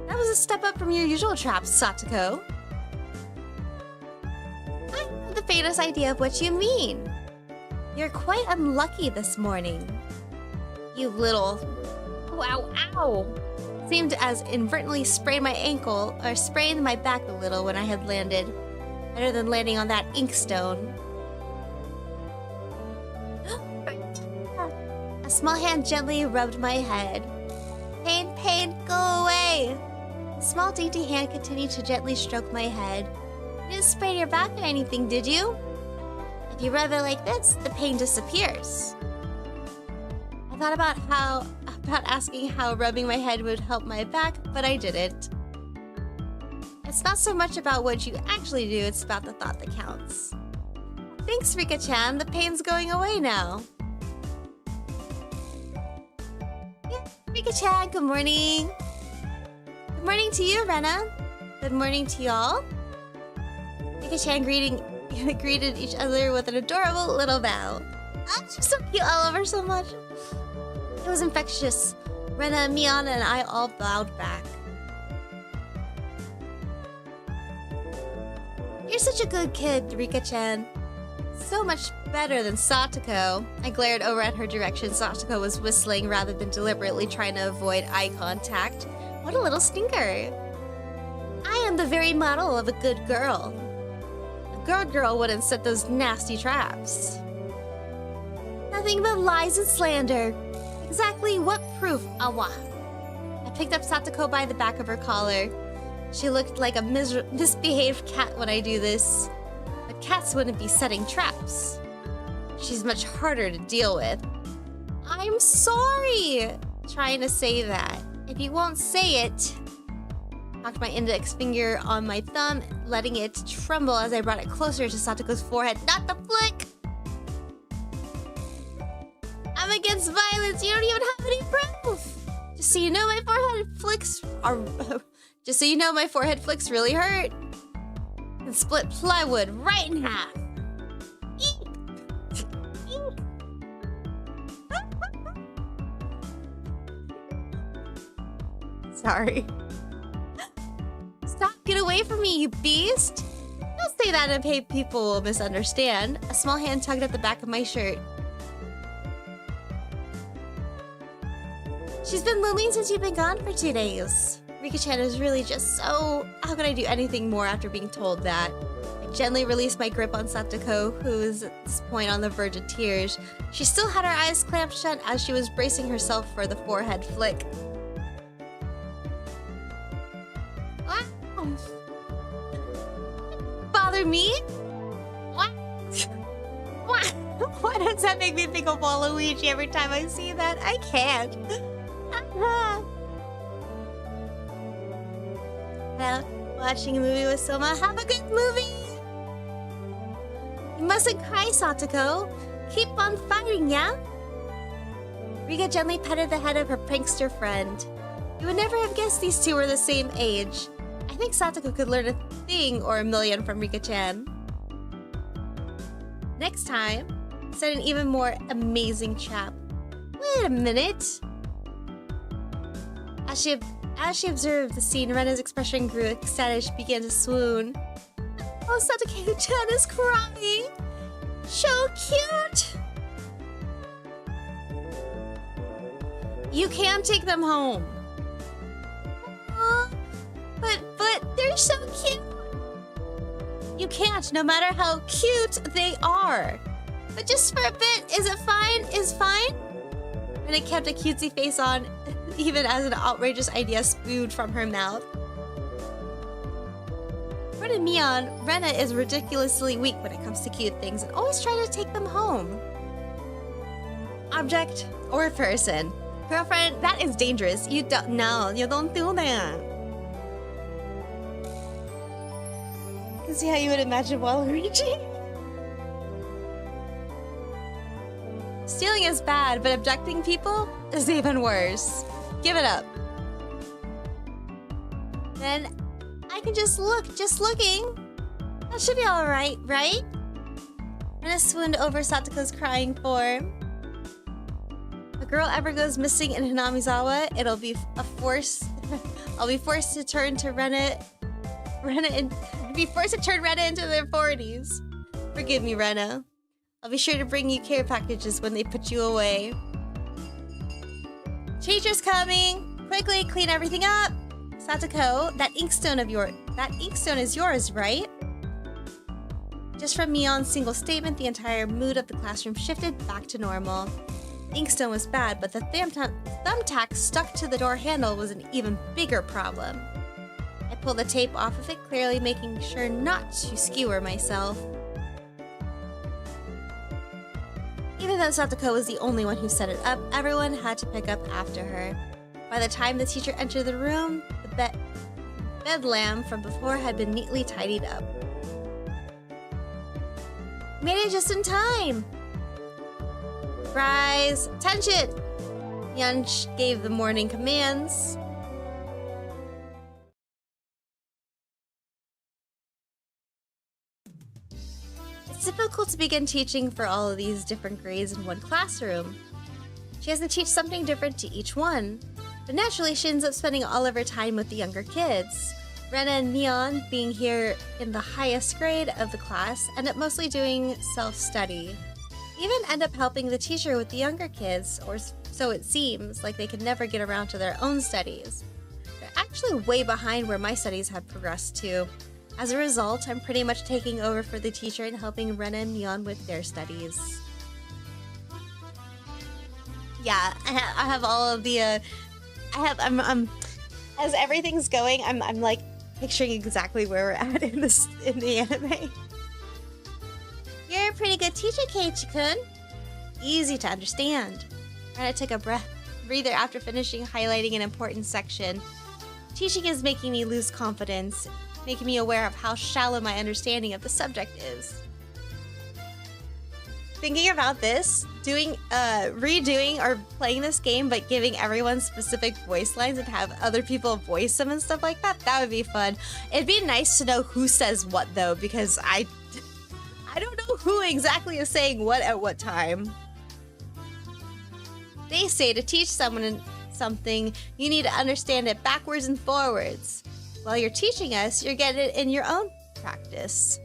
That was a step up from your usual traps, Satoko. I have the faintest idea of what you mean. You're quite unlucky this morning. You little... Ow, ow! Seemed as inadvertently sprained my ankle, or sprained my back a little when I had landed. Better than landing on that inkstone. A small hand gently rubbed my head. Pain, go away! A small dainty hand continued to gently stroke my head. You didn't sprain your back or anything, did you? If you rub it like this, the pain disappears. I thought about asking how rubbing my head would help my back, but I didn't. It's not so much about what you actually do, it's about the thought that counts. Thanks, Rika-chan. The pain's going away now. Yeah, Rika-chan, good morning. Good morning to you, Rena. Good morning to y'all. Rika-chan greeted each other with an adorable little bow. Oh, she's so cute. I love her so much. It was infectious. Rena, Mion, and I all bowed back. You're such a good kid, Rika-chan. So much better than Satoko. I glared over at her direction. Satoko was whistling rather than deliberately trying to avoid eye contact. What a little stinker. I am the very model of a good girl. A good girl wouldn't set those nasty traps. Nothing but lies and slander. Exactly what proof, Awa? I picked up Satoko by the back of her collar. She looked like a misbehaved cat when I do this. But cats wouldn't be setting traps. She's much harder to deal with. I'm sorry! Trying to say that. If you won't say it... Knocked my index finger on my thumb, letting it tremble as I brought it closer to Satoko's forehead. Not the flick! I'm against violence. You don't even have any proof. Just so you know, my forehead flicks are... Just so you know, my forehead flicks really hurt. And split plywood right in half. Eek. Eek. Sorry. Stop! Get away from me, you beast! Don't say that and people will misunderstand. A small hand tugged at the back of my shirt. She's been blooming since you've been gone for 2 days. Rika-chan is really just so... How could I do anything more after being told that? I gently released my grip on Satoko, who was at this point on the verge of tears. She still had her eyes clamped shut as she was bracing herself for the forehead flick. What? Bother me? What? What? Why does that make me think of Waluigi every time I see that? I can't. Well, watching a movie with Soma. Have a good movie! You mustn't cry, Satoko. Keep on fighting, yeah? Rika gently petted the head of her prankster friend. You would never have guessed these two were the same age. I think Satoko could learn a thing or a million from Rika-chan. Next time, said an even more amazing chap. Wait a minute. As she observed the scene, Rena's expression grew ecstatic. She began to swoon. Oh, Satoko-chan is crying. So cute. You can take them home. But they're so cute. You can't, no matter how cute they are. But just for a bit, is it fine? Is fine? And it kept a cutesy face on, even as an outrageous idea spewed from her mouth. According to Mion, Rena is ridiculously weak when it comes to cute things and always tries to take them home. Object or person. Girlfriend, that is dangerous. You don't do that. I can see how you would imagine Waluigi. Stealing is bad, but abducting people is even worse. Give it up. Then I can just look, just looking. That should be alright, right? Rena swooned over Satoko's crying form. If a girl ever goes missing in Hinamizawa, it'll be a force. I'll be forced to turn to Rena into their 40s. Forgive me, Rena. I'll be sure to bring you care packages when they put you away. Teacher's coming! Quickly, clean everything up! Satoko, that inkstone is yours, right? Just from Mion's single statement, the entire mood of the classroom shifted back to normal. The inkstone was bad, but the thumbtack stuck to the door handle was an even bigger problem. I pulled the tape off of it, clearly making sure not to skewer myself. Even though Satoko was the only one who set it up, everyone had to pick up after her. By the time the teacher entered the room, the bedlam from before had been neatly tidied up. Made it just in time! Rise! Attention! Yunch gave the morning commands. It's difficult to begin teaching for all of these different grades in one classroom. She has to teach something different to each one, but naturally she ends up spending all of her time with the younger kids. Rena and Mion, being here in the highest grade of the class, end up mostly doing self-study. Even end up helping the teacher with the younger kids, or so it seems, like they could never get around to their own studies. They're actually way behind where my studies have progressed to. As a result, I'm pretty much taking over for the teacher and helping Rena and Mion with their studies. Yeah, I have all of the, I'm as everything's going, I'm like picturing exactly where we're at in the anime. You're a pretty good teacher, Keiichi-kun. Easy to understand. Rena took a breather after finishing highlighting an important section. Teaching is making me lose confidence, making me aware of how shallow my understanding of the subject is. Thinking about this, redoing or playing this game but giving everyone specific voice lines and have other people voice them and stuff like that, that would be fun. It'd be nice to know who says what though, because I don't know who exactly is saying what at what time. They say to teach someone something, you need to understand it backwards and forwards. While you're teaching us, you're getting it in your own practice.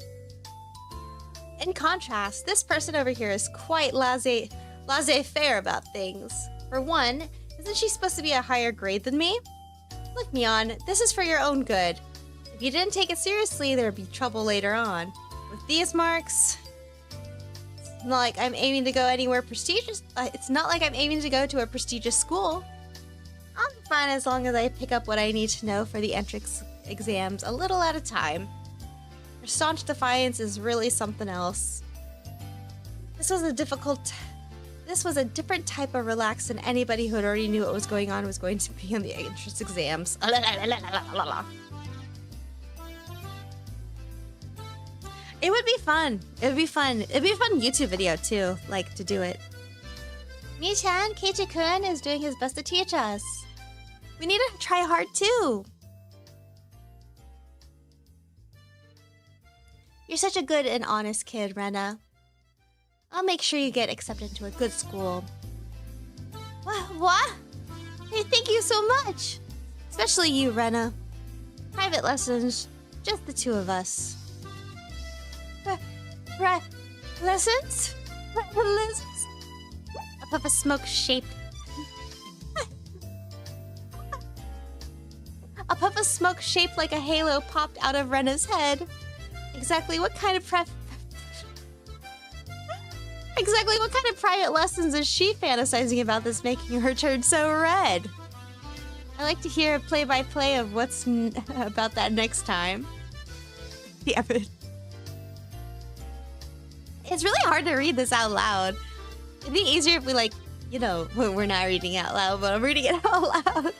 In contrast, this person over here is quite laissez-faire about things. For one, isn't she supposed to be a higher grade than me? Look, Mion, this is for your own good. If you didn't take it seriously, there'd be trouble later on. With these marks, it's not like I'm aiming to go anywhere prestigious. It's not like I'm aiming to go to a prestigious school. I'm fine as long as I pick up what I need to know for the entrance exams a little at a time. Her staunch defiance is really something else. This was a different type of relax than anybody who had already knew what was going on to be on the entrance exams. It would be fun. It would be fun. It'd be a fun YouTube video too, like to do it. Mi-chan, Keiichi-kun is doing his best to teach us. We need to try hard too. You're such a good and honest kid, Rena. I'll make sure you get accepted into a good school. What? Hey, thank you so much. Especially you, Rena. Private lessons, just the two of us. Lessons? Lessons? A puff of smoke shaped... A puff of smoke shaped like a halo popped out of Rena's head. Exactly what kind of private lessons is she fantasizing about this making her turn so red? I like to hear a play-by-play of what's about that next time. Damn it. It's really hard to read this out loud. It'd be easier if we we're not reading out loud, but I'm reading it out loud.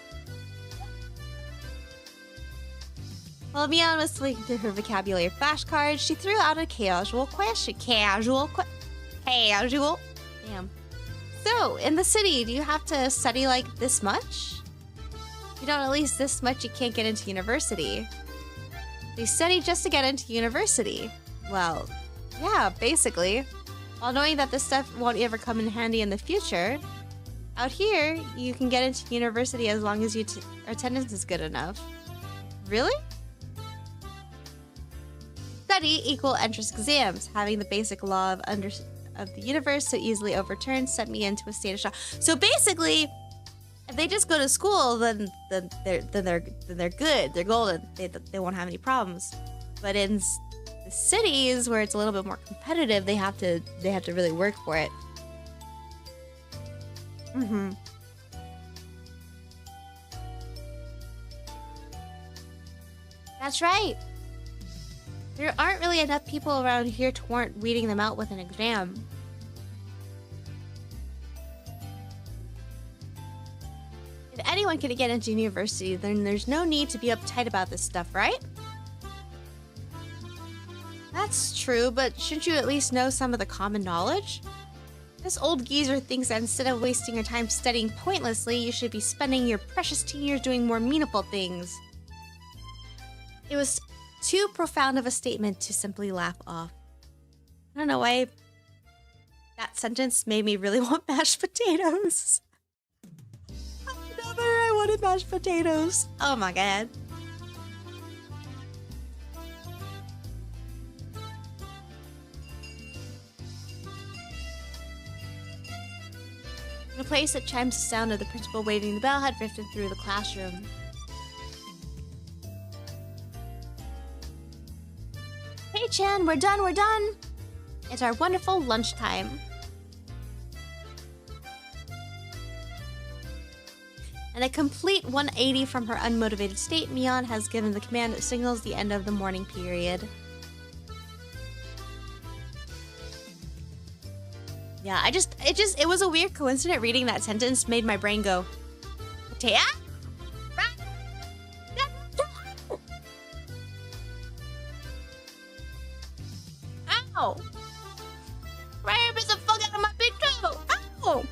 While Mion was flicking through her vocabulary flashcards, she threw out a casual question. Casual. Damn. So, in the city, do you have to study like this much? If you don't at least this much, you can't get into university. They study just to get into university. Well, yeah, basically. While knowing that this stuff won't ever come in handy in the future, out here, you can get into university as long as your attendance is good enough. Really? Study equal entrance exams. Having the basic law of the universe so easily overturned sent me into a state of shock. So basically, if they just go to school, then they're good. They're golden. They won't have any problems. But in the cities where it's a little bit more competitive, they have to really work for it. That's right. There aren't really enough people around here to warrant weeding them out with an exam. If anyone can get into university, then there's no need to be uptight about this stuff, right? That's true, but shouldn't you at least know some of the common knowledge? This old geezer thinks that instead of wasting your time studying pointlessly, you should be spending your precious teen years doing more meaningful things. It was too profound of a statement to simply laugh off. I don't know why that sentence made me really want mashed potatoes. I wanted mashed potatoes. Oh my god. The place that chimes the sound of the principal waving the bell had drifted through the classroom. Yuki-chan, we're done, we're done. It's our wonderful lunchtime. In a complete 180 from her unmotivated state, Mion has given the command that signals the end of the morning period. Yeah, it was a weird coincidence reading that sentence made my brain go, Taya? Ow! Right the fuck out of my big toe! Ow!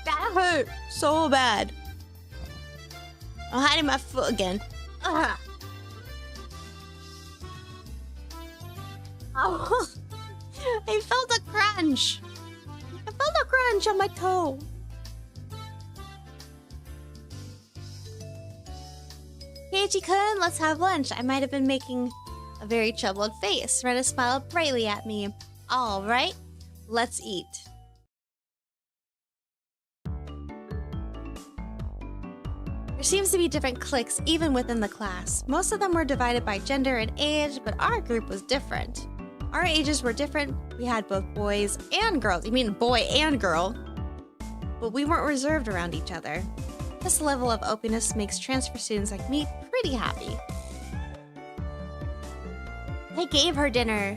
That hurt so bad. I'm hiding my foot again. Ugh. Oh, I felt a crunch. I felt a crunch on my toe. Keiichi-kun, let's have lunch. I might have been making a very troubled face. Rena smiled brightly at me. All right, let's eat. There seems to be different cliques even within the class. Most of them were divided by gender and age, but our group was different. Our ages were different. We had both boys and girls. You mean boy and girl. But we weren't reserved around each other. This level of openness makes transfer students like me pretty happy. I gave her dinner.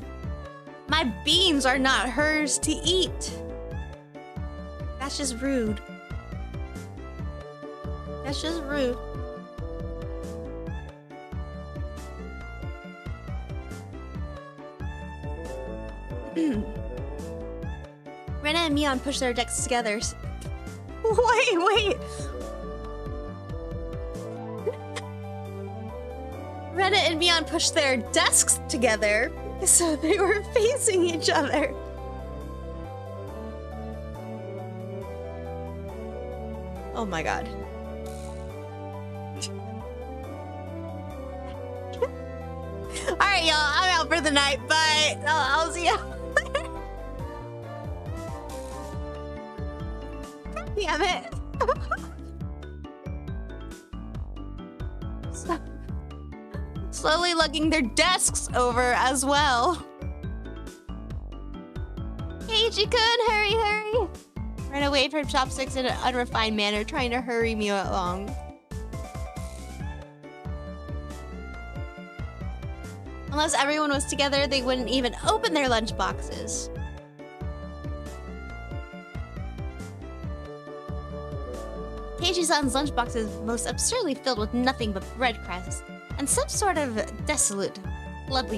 My beans are not hers to eat. That's just rude. That's just rude. Rena and Mion push their decks together. Wait. Rena and Mion pushed their desks together so they were facing each other. Oh my god. Alright, y'all. I'm out for the night. Bye. I'll see ya. Damn it. Slowly lugging their desks over as well. Keiichi-kun, hurry. Rena waved her chopsticks in an unrefined manner, trying to hurry me along. Unless everyone was together, they wouldn't even open their lunch boxes. Keiichi-san's lunchbox is most absurdly filled with nothing but bread crusts and some sort of desolate, pleb.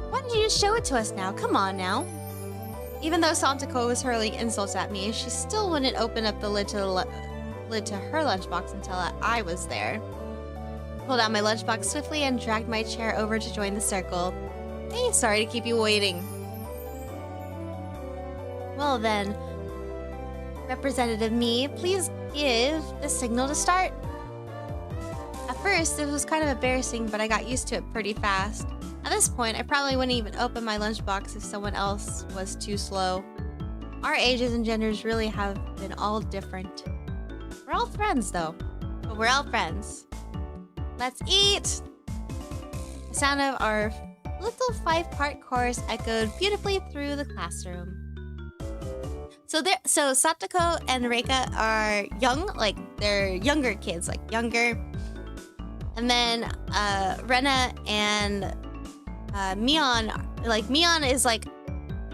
Why did you just show it to us now? Come on now. Even though Santako was hurling insults at me, she still wouldn't open up the lid to her lunchbox until I was there. Pulled out my lunchbox swiftly and dragged my chair over to join the circle. Hey, sorry to keep you waiting. Well then, Representative Me, please give the signal to start. At first, it was kind of embarrassing, but I got used to it pretty fast. At this point, I probably wouldn't even open my lunchbox if someone else was too slow. Our ages and genders really have been all different. We're all friends, though. But we're all friends. Let's eat! The sound of our little 5-part chorus echoed beautifully through the classroom. So Satoko and Reika are young, like they're younger kids, like younger. And then Rena and Mion, like Mion is like,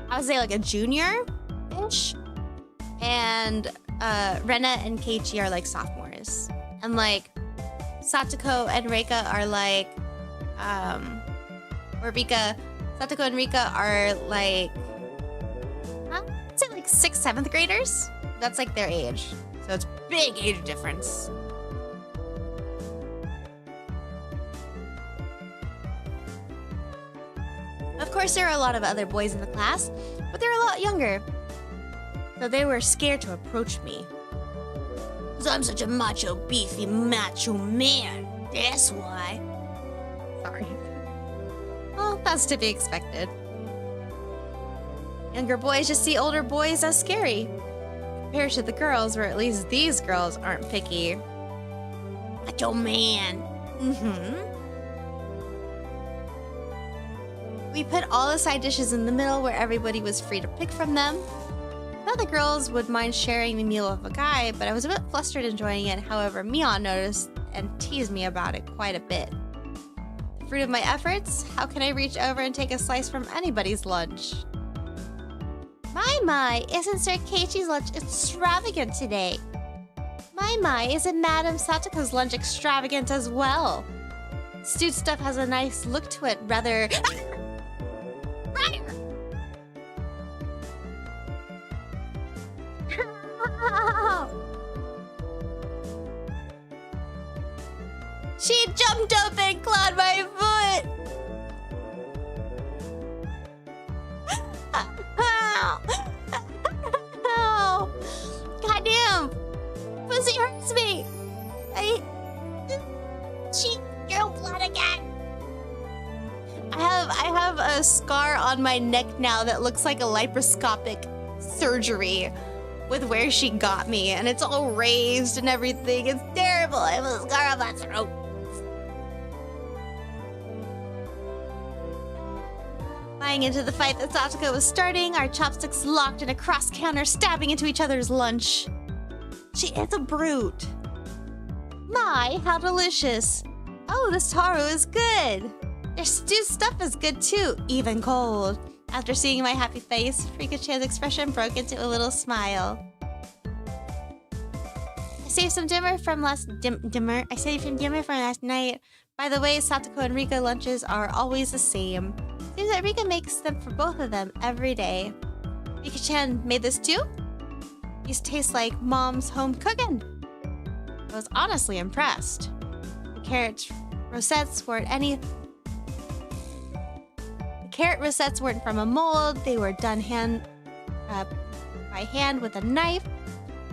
I would say like a junior-ish. And Rena and Keiichi are like sophomores. And like Satoko and Reika are like, Satoko and Rika are like, I'd say like 6th, 7th graders. That's like their age. So it's big age difference. Of course, there are a lot of other boys in the class, but they're a lot younger. So they were scared to approach me. Because I'm such a macho, beefy, macho man. That's why. Sorry. Well, That's to be expected. Younger boys just see older boys as scary. Compared to the girls, or at least these girls aren't picky. Macho man. We put all the side dishes in the middle where everybody was free to pick from them. I thought the girls would mind sharing the meal with a guy, but I was a bit flustered enjoying it. However, Mion noticed and teased me about it quite a bit. The fruit of my efforts? How can I reach over and take a slice from anybody's lunch? My, isn't Sir Keiichi's lunch extravagant today? My, isn't Madame Satoko's lunch extravagant as well? Stewed stuff has a nice look to it, rather... She jumped up and clawed my foot! Goddamn! Pussy hurts me! She drew blood again! I have a scar on my neck now that looks like a laparoscopic surgery with where she got me, and it's all raised and everything. It's terrible. I have a scar on my throat. Flying into the fight that Satoko was starting, our chopsticks locked in a cross-counter, stabbing into each other's lunch. She is a brute. My, how delicious. Oh, this taro is good. Their stewed stuff is good too, even cold. After seeing my happy face, Rika-chan's expression broke into a little smile. I saved some dimmer from last night. By the way, Satoko and Rika lunches are always the same. Seems that Rika makes them for both of them every day. Rika-chan made this too? These taste like mom's home cooking. I was honestly impressed. The carrot rosettes weren't from a mold. They were done by hand with a knife.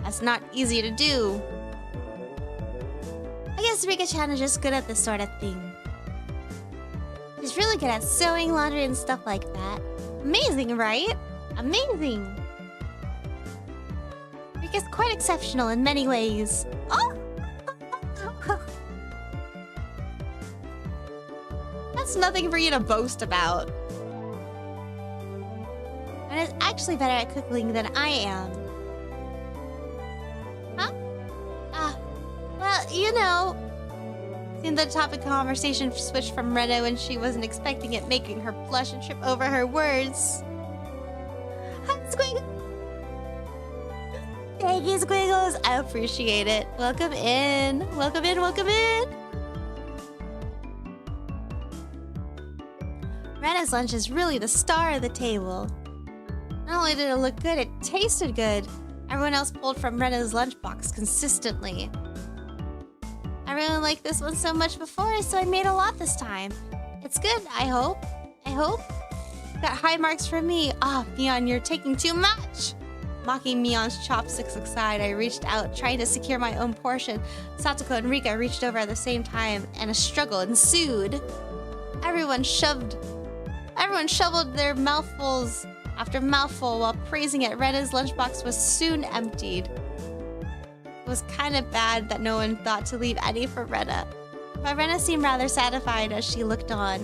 That's not easy to do. I guess Rika-chan is just good at this sort of thing. She's really good at sewing, laundry, and stuff like that. Amazing, right? Amazing! Rika's quite exceptional in many ways. Oh! That's nothing for you to boast about. And is actually better at cooking than I am. Huh? Well, you know... Seemed the topic of conversation switched from Reno when she wasn't expecting it, making her blush and trip over her words. Hi, Squiggles! Thank you, Squiggles! I appreciate it. Welcome in! Welcome in, welcome in! Rena's lunch is really the star of the table. Not only did it look good, it tasted good. Everyone else pulled from Rena's lunchbox consistently. I really liked this one so much before, so I made a lot this time. It's good, I hope. Got high marks for me. Ah, Mion, you're taking too much. Mocking Mion's chopsticks aside, I reached out, trying to secure my own portion. Satoko and Rika reached over at the same time, and a struggle ensued. Everyone shoveled their mouthfuls after mouthful while praising it. Rena's lunchbox was soon emptied. It was kind of bad that no one thought to leave any for Rena. But Rena seemed rather satisfied as she looked on.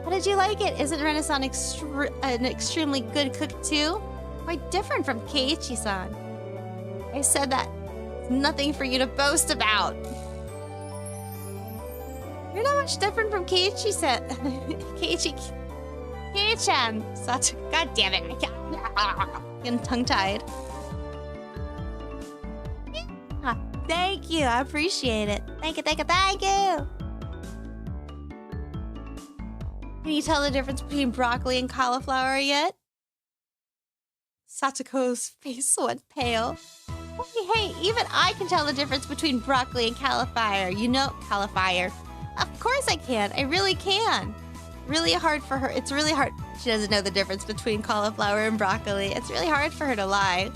How did you like it? Isn't Rena-san an extremely good cook too? Quite different from Keiichi-san. I said that it's nothing for you to boast about. You're not much different from Keiichi-san. Keiichi-chan. God damn it. I can't. Getting tongue-tied. Yeah, thank you. I appreciate it. Thank you. Can you tell the difference between broccoli and cauliflower yet? Satoko's face went pale. Hey, even I can tell the difference between broccoli and cauliflower. You know, cauliflower. Of course I can. I really can. Really hard for her. It's really hard. She doesn't know the difference between cauliflower and broccoli. It's really hard for her to lie.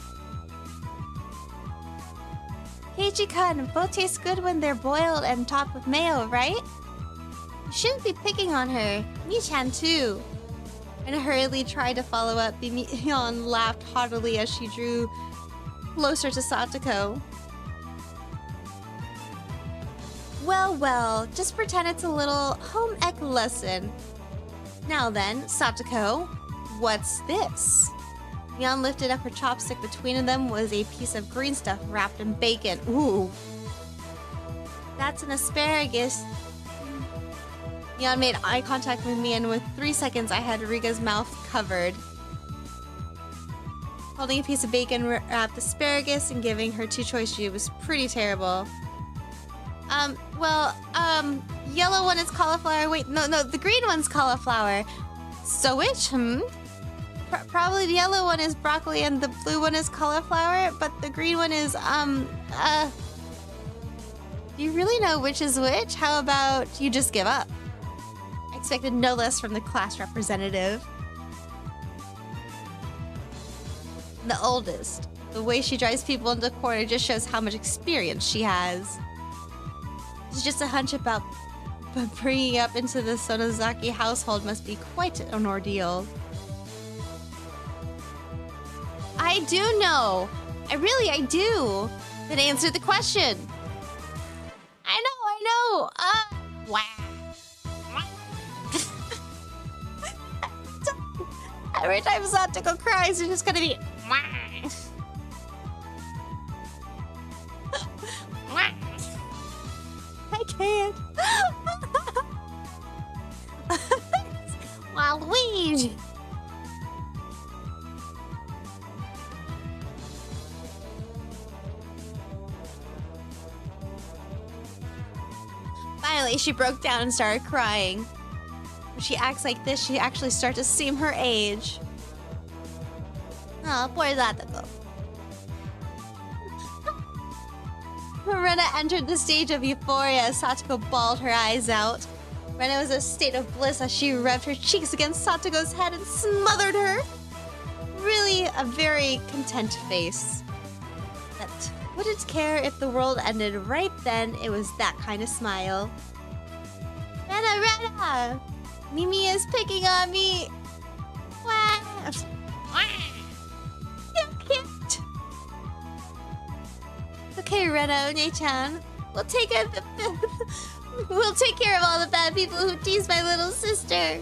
Keiichi-kun, both taste good when they're boiled and topped with mayo, right? You shouldn't be picking on her. Mi-chan too. And hurriedly tried to follow up. Mion laughed haughtily as she drew closer to Satoko. Well, well, just pretend it's a little home ec lesson. Now then, Satoko, what's this? Mion lifted up her chopstick. Between them was a piece of green stuff wrapped in bacon. Ooh. That's an asparagus. Mion made eye contact with me, and with 3 seconds I had Riga's mouth covered. Holding a piece of bacon wrapped asparagus and giving her two choices, it was pretty terrible. Yellow one is cauliflower. Wait, no, the green one's cauliflower. So which, probably the yellow one is broccoli and the blue one is cauliflower, but the green one is, do you really know which is which? How about you just give up? I expected no less from the class representative. The oldest. The way she drives people into the corner just shows how much experience she has. It's just a hunch about, but bringing up into the Sonozaki household must be quite an ordeal. I do know. I do. Then answer the question. I know. Wow. Every time Satoko cries, it's just gonna be wah. I can't. Wow, Luigi. Finally, she broke down and started crying. When she acts like this, she actually starts to seem her age. Oh, poor Satoko. Rena entered the stage of euphoria as Satoko bawled her eyes out. Rena was in a state of bliss as she rubbed her cheeks against Satoko's head and smothered her. Really a very content face. But wouldn't care if the world ended right then. It was that kind of smile. Rena! Mimi is picking on me! Wah! Cute! Okay, Rena, One-chan. We'll take care of all the bad people who tease my little sister.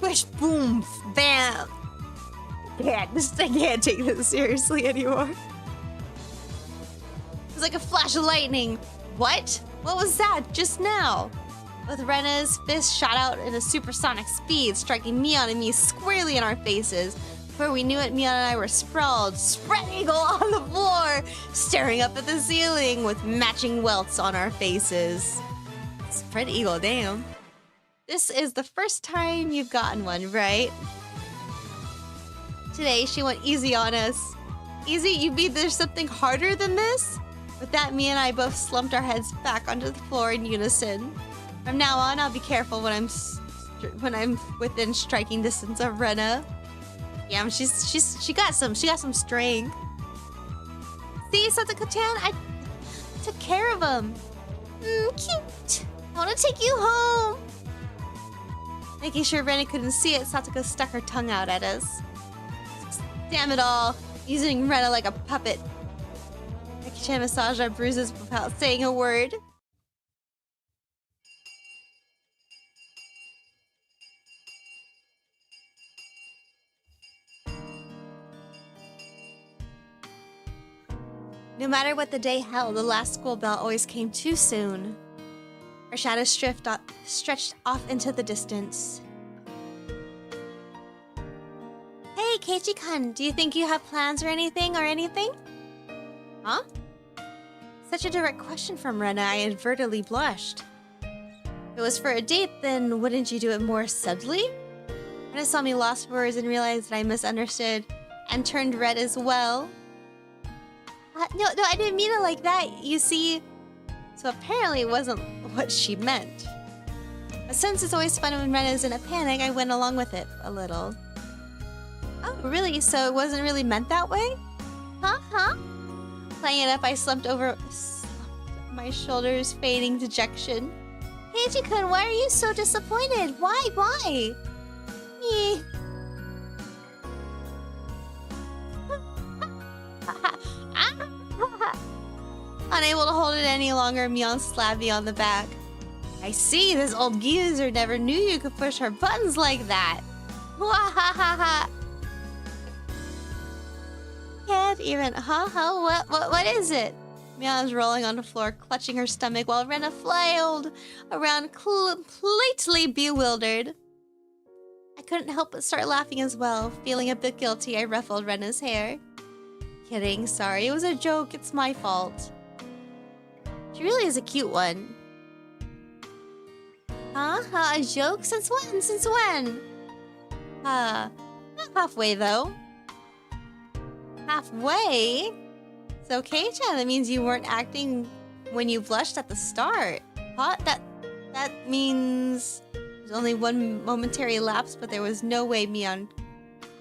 Wish, boom, bam. I can't take this seriously anymore. It was like a flash of lightning. What? What was that just now? With Rena's fist shot out in a supersonic speed, striking Mion and me squarely in our faces. Before we knew it, Mion and I were sprawled, spread eagle on the floor, staring up at the ceiling with matching welts on our faces. Spread eagle, damn. This is the first time you've gotten one, right? Today, she went easy on us. Easy? You mean there's something harder than this? With that, me and I both slumped our heads back onto the floor in unison. From now on, I'll be careful when I'm within striking distance of Rena. Yeah, she got some strength. See, Satoko-chan, I took care of him. Cute. I want to take you home. Making sure Rena couldn't see it, Satoko stuck her tongue out at us. Damn it all, using Rena like a puppet. Miki-chan massaged our bruises without saying a word. No matter what the day held, the last school bell always came too soon. Our shadows stretched off into the distance. Hey, Keiichi-kun, do you think you have plans or anything? Huh? Such a direct question from Rena, I inadvertently blushed. If it was for a date, then wouldn't you do it more subtly? Rena saw me lost for words and realized that I misunderstood and turned red as well. No, I didn't mean it like that, you see. So apparently it wasn't what she meant. But since it's always fun when Rena's in a panic, I went along with it a little. Oh, really? So it wasn't really meant that way? Huh? Playing it up, I slumped my shoulders feigning dejection. Keiichi-kun, why are you so disappointed? Why? Me. Unable to hold it any longer, Mion slapped me on the back. I see, this old geezer never knew you could push her buttons like that. Wahahaha. Can't even, what is it? Mion's rolling on the floor, clutching her stomach while Rena flailed around completely bewildered. I couldn't help but start laughing as well. Feeling a bit guilty, I ruffled Rena's hair. Kidding, sorry, it was a joke, it's my fault. She really is a cute one. A joke? Since when? Not halfway though. Halfway? So Kei-chan, that means you weren't acting when you blushed at the start. What? That means there's only one momentary lapse, but there was no way Mion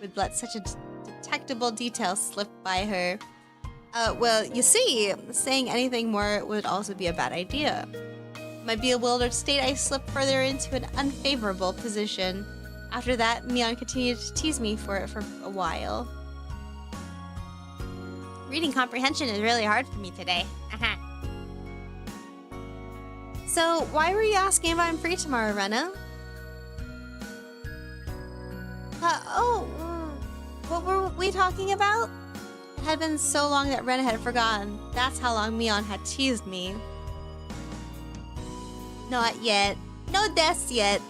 would let such a detectable detail slip by her. Well, you see, saying anything more would also be a bad idea. In my bewildered state, I slipped further into an unfavorable position. After that, Mion continued to tease me for it for a while. Reading comprehension is really hard for me today. So, why were you asking if I'm free tomorrow, Rena? What were we talking about? It had been so long that Rena had forgotten. That's how long Mion had teased me. Not yet. No deaths yet.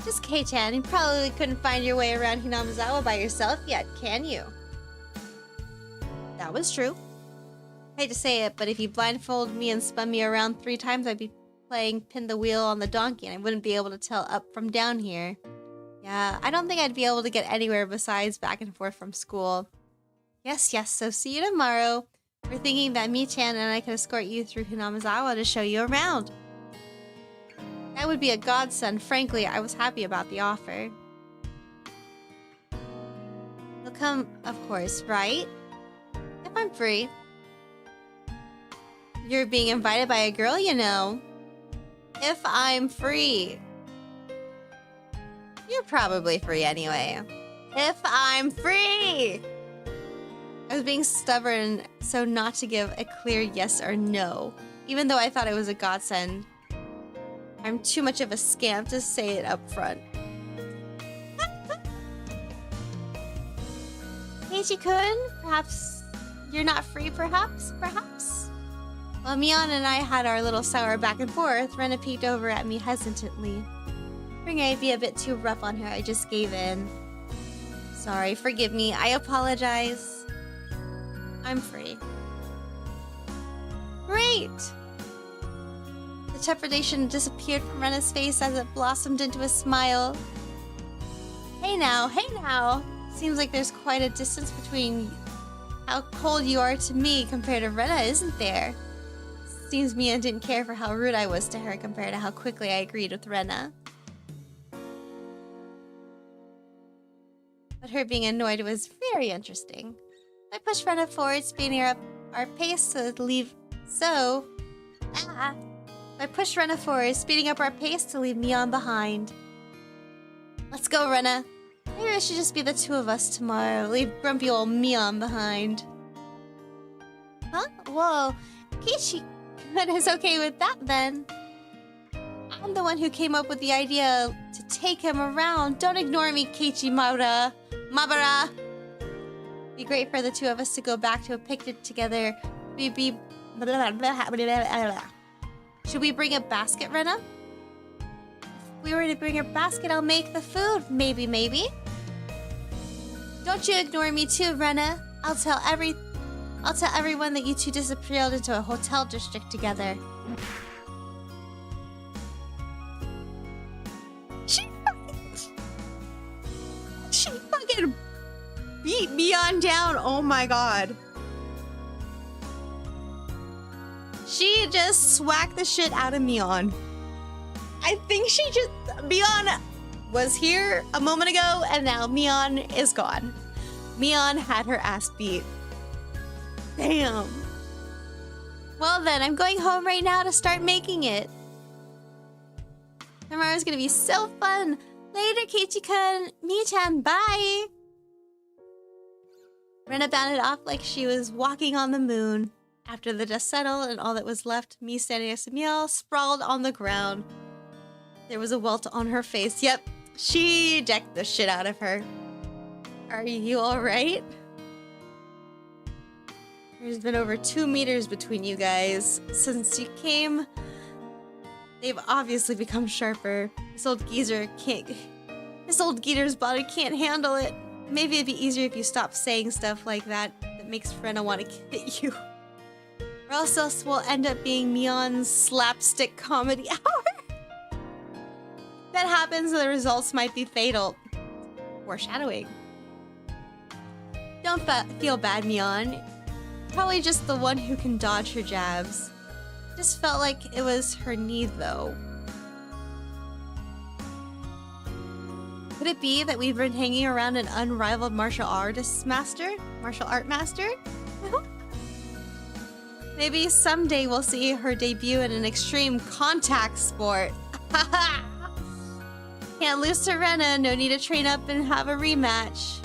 Just Kei-chan, you probably couldn't find your way around Hinamizawa by yourself yet, can you? That was true. I hate to say it, but if you blindfolded me and spun me around 3 times, I'd be playing pin the wheel on the donkey and I wouldn't be able to tell up from down here. Yeah, I don't think I'd be able to get anywhere besides back and forth from school. Yes, so see you tomorrow. We're thinking that Mi-chan and I could escort you through Hinamizawa to show you around. That would be a godsend. Frankly, I was happy about the offer. You'll come, of course, right? If I'm free. You're being invited by a girl, you know. If I'm free. You're probably free anyway. If I'm free! I was being stubborn, so not to give a clear yes or no, even though I thought it was a godsend. I'm too much of a scamp to say it up front. Keiichi-kun, perhaps you're not free, perhaps? While Mion and I had our little sour back and forth, Rena peeked over at me hesitantly. Figuring I'd be a bit too rough on her, I just gave in. Sorry, forgive me, I apologize. I'm free. Great! The trepidation disappeared from Rena's face as it blossomed into a smile. Hey now. Seems like there's quite a distance between how cold you are to me compared to Rena, isn't there? Seems Mia didn't care for how rude I was to her compared to how quickly I agreed with Rena. But her being annoyed was very interesting. I pushed Rena forward, speeding her up our pace to leave Mion behind. Let's go, Rena. Maybe it should just be the 2 of us tomorrow. Leave grumpy old Mion behind. Huh? Whoa. Keiichi-kun is okay with that then. I'm the one who came up with the idea to take him around. Don't ignore me, Keiichi-mabara. Be great for the 2 of us to go back to a picnic together. Should we bring a basket, Rena? If we were to bring a basket, I'll make the food. Maybe. Don't you ignore me too, Rena. I'll tell everyone that you 2 disappeared into a hotel district together. She fucking beat Mion down. Oh my god. She just swacked the shit out of Mion. I think Mion was here a moment ago and now Mion is gone. Mion had her ass beat. Damn. Well then, I'm going home right now to start making it. Tomorrow's gonna be so fun. Later, Keiichi-kun. Mi-chan, bye. Rena bounded off like she was walking on the moon. After the dust settled and all that was left, me standing next to Miel, sprawled on the ground. There was a welt on her face. Yep, she decked the shit out of her. Are you alright? There's been over 2 meters between you guys. Since you came, they've obviously become sharper. This old geezer's body can't handle it. Maybe it'd be easier if you stopped saying stuff like that makes Rena want to hit you. Or else we'll end up being Mion's slapstick comedy hour. If that happens, the results might be fatal. Foreshadowing. Don't feel bad, Mion. Probably just the one who can dodge her jabs. Just felt like it was her need, though. Could it be that we've been hanging around an unrivaled martial art master? Maybe someday we'll see her debut in an extreme contact sport. Can't lose to Rena, no need to train up and have a rematch.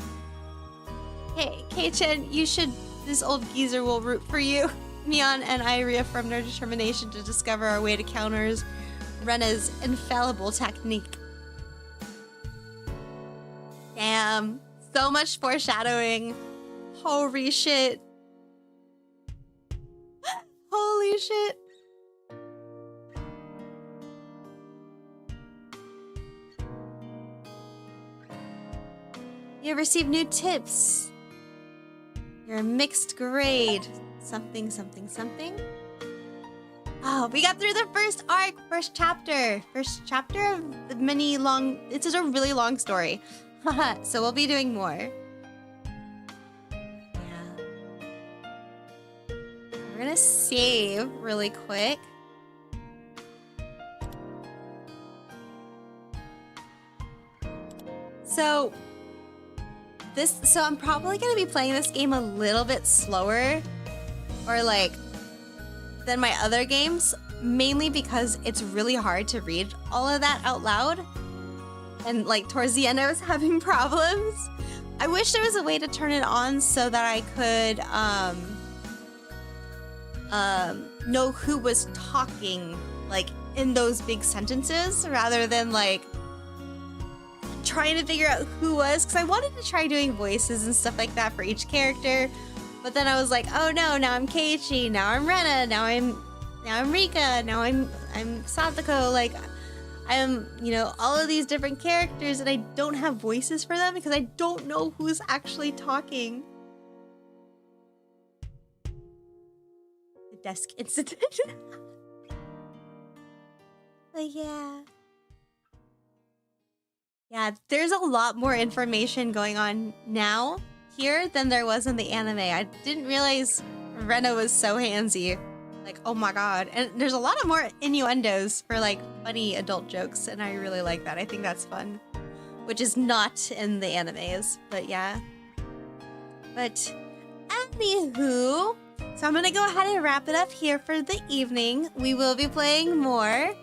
Hey, Kei-chan, you should... This old geezer will root for you. Mion and I reaffirmed our determination to discover our way to counter Rena's infallible technique. Damn, so much foreshadowing. Holy shit. Holy shit. You have received new tips. You're a mixed grade. Something, something, something. Oh, we got through the first arc, first chapter. First chapter of the many long... It's just a really long story. Haha, so we'll be doing more. Yeah. We're gonna save really quick. So I'm probably gonna be playing this game a little bit slower, or like, than my other games, mainly because it's really hard to read all of that out loud. And like towards the end I was having problems. I wish there was a way to turn it on so that I could know who was talking like in those big sentences rather than like trying to figure out who was, because I wanted to try doing voices and stuff like that for each character, but then I was like, oh no, now I'm Keiichi, now I'm Rena, now I'm Rika, now I'm Sadako, like I'm, you know, all of these different characters and I don't have voices for them because I don't know who's actually talking. The desk incident. But yeah. Yeah, there's a lot more information going on now here than there was in the anime. I didn't realize Rena was so handsy. Like, oh my god. And there's a lot of more innuendos for like funny adult jokes, and I really like that. I think that's fun. Which is not in the animes, but yeah. But anywho, so I'm gonna go ahead and wrap it up here for the evening. We will be playing more.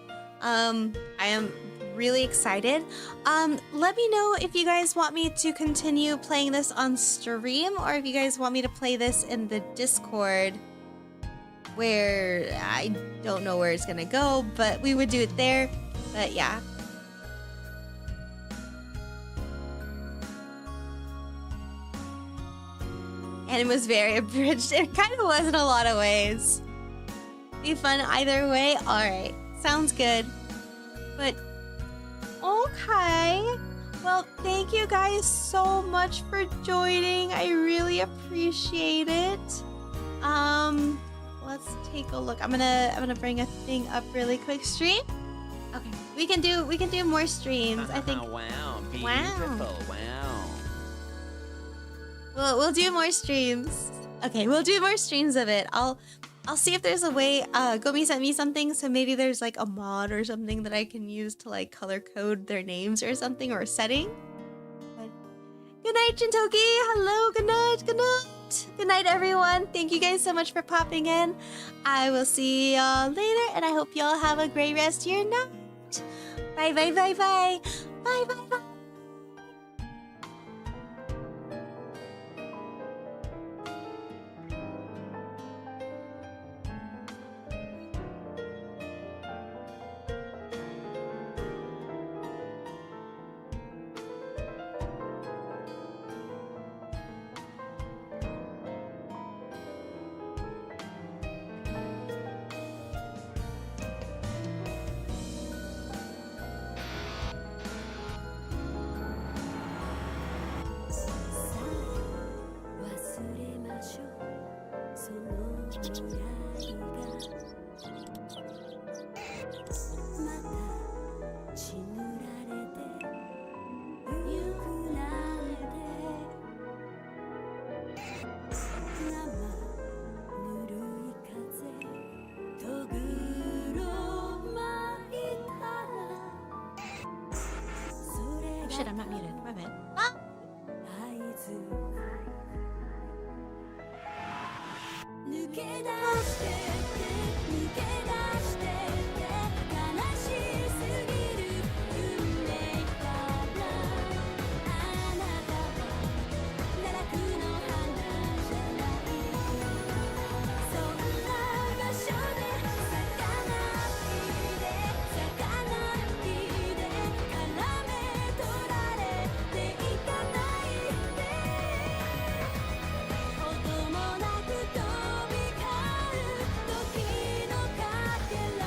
I am really excited. Let me know if you guys want me to continue playing this on stream, or if you guys want me to play this in the Discord, where I don't know where it's gonna go, but we would do it there. But yeah. And it was very abridged. It kind of was in a lot of ways. Be fun either way. Alright, sounds good. But okay, well, thank you guys so much for joining. I really appreciate it. Let's take a look. I'm gonna bring a thing up really quick. Stream. Okay, we can do more streams. I think. Wow, beautiful. Wow. We'll do more streams. Okay, we'll do more streams of it. I'll see if there's a way. Gomi sent me something, so maybe there's like a mod or something that I can use to like color code their names or something, or a setting. But Good night, Jintoki. Hello. Good night. Good night. Good night, everyone. Thank you guys so much for popping in. I will see y'all later, and I hope y'all have a great rest of your night. Bye, bye, bye, bye. Bye, bye, bye. Shit, I'm not muted. My bad. Ah! 抜け出してって抜け出してって悲しすぎる運命からあなたは奈落の花じゃないそんな場所で咲かないで咲かないで絡め取られていかないで音もなく飛び交う時のかけら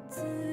つ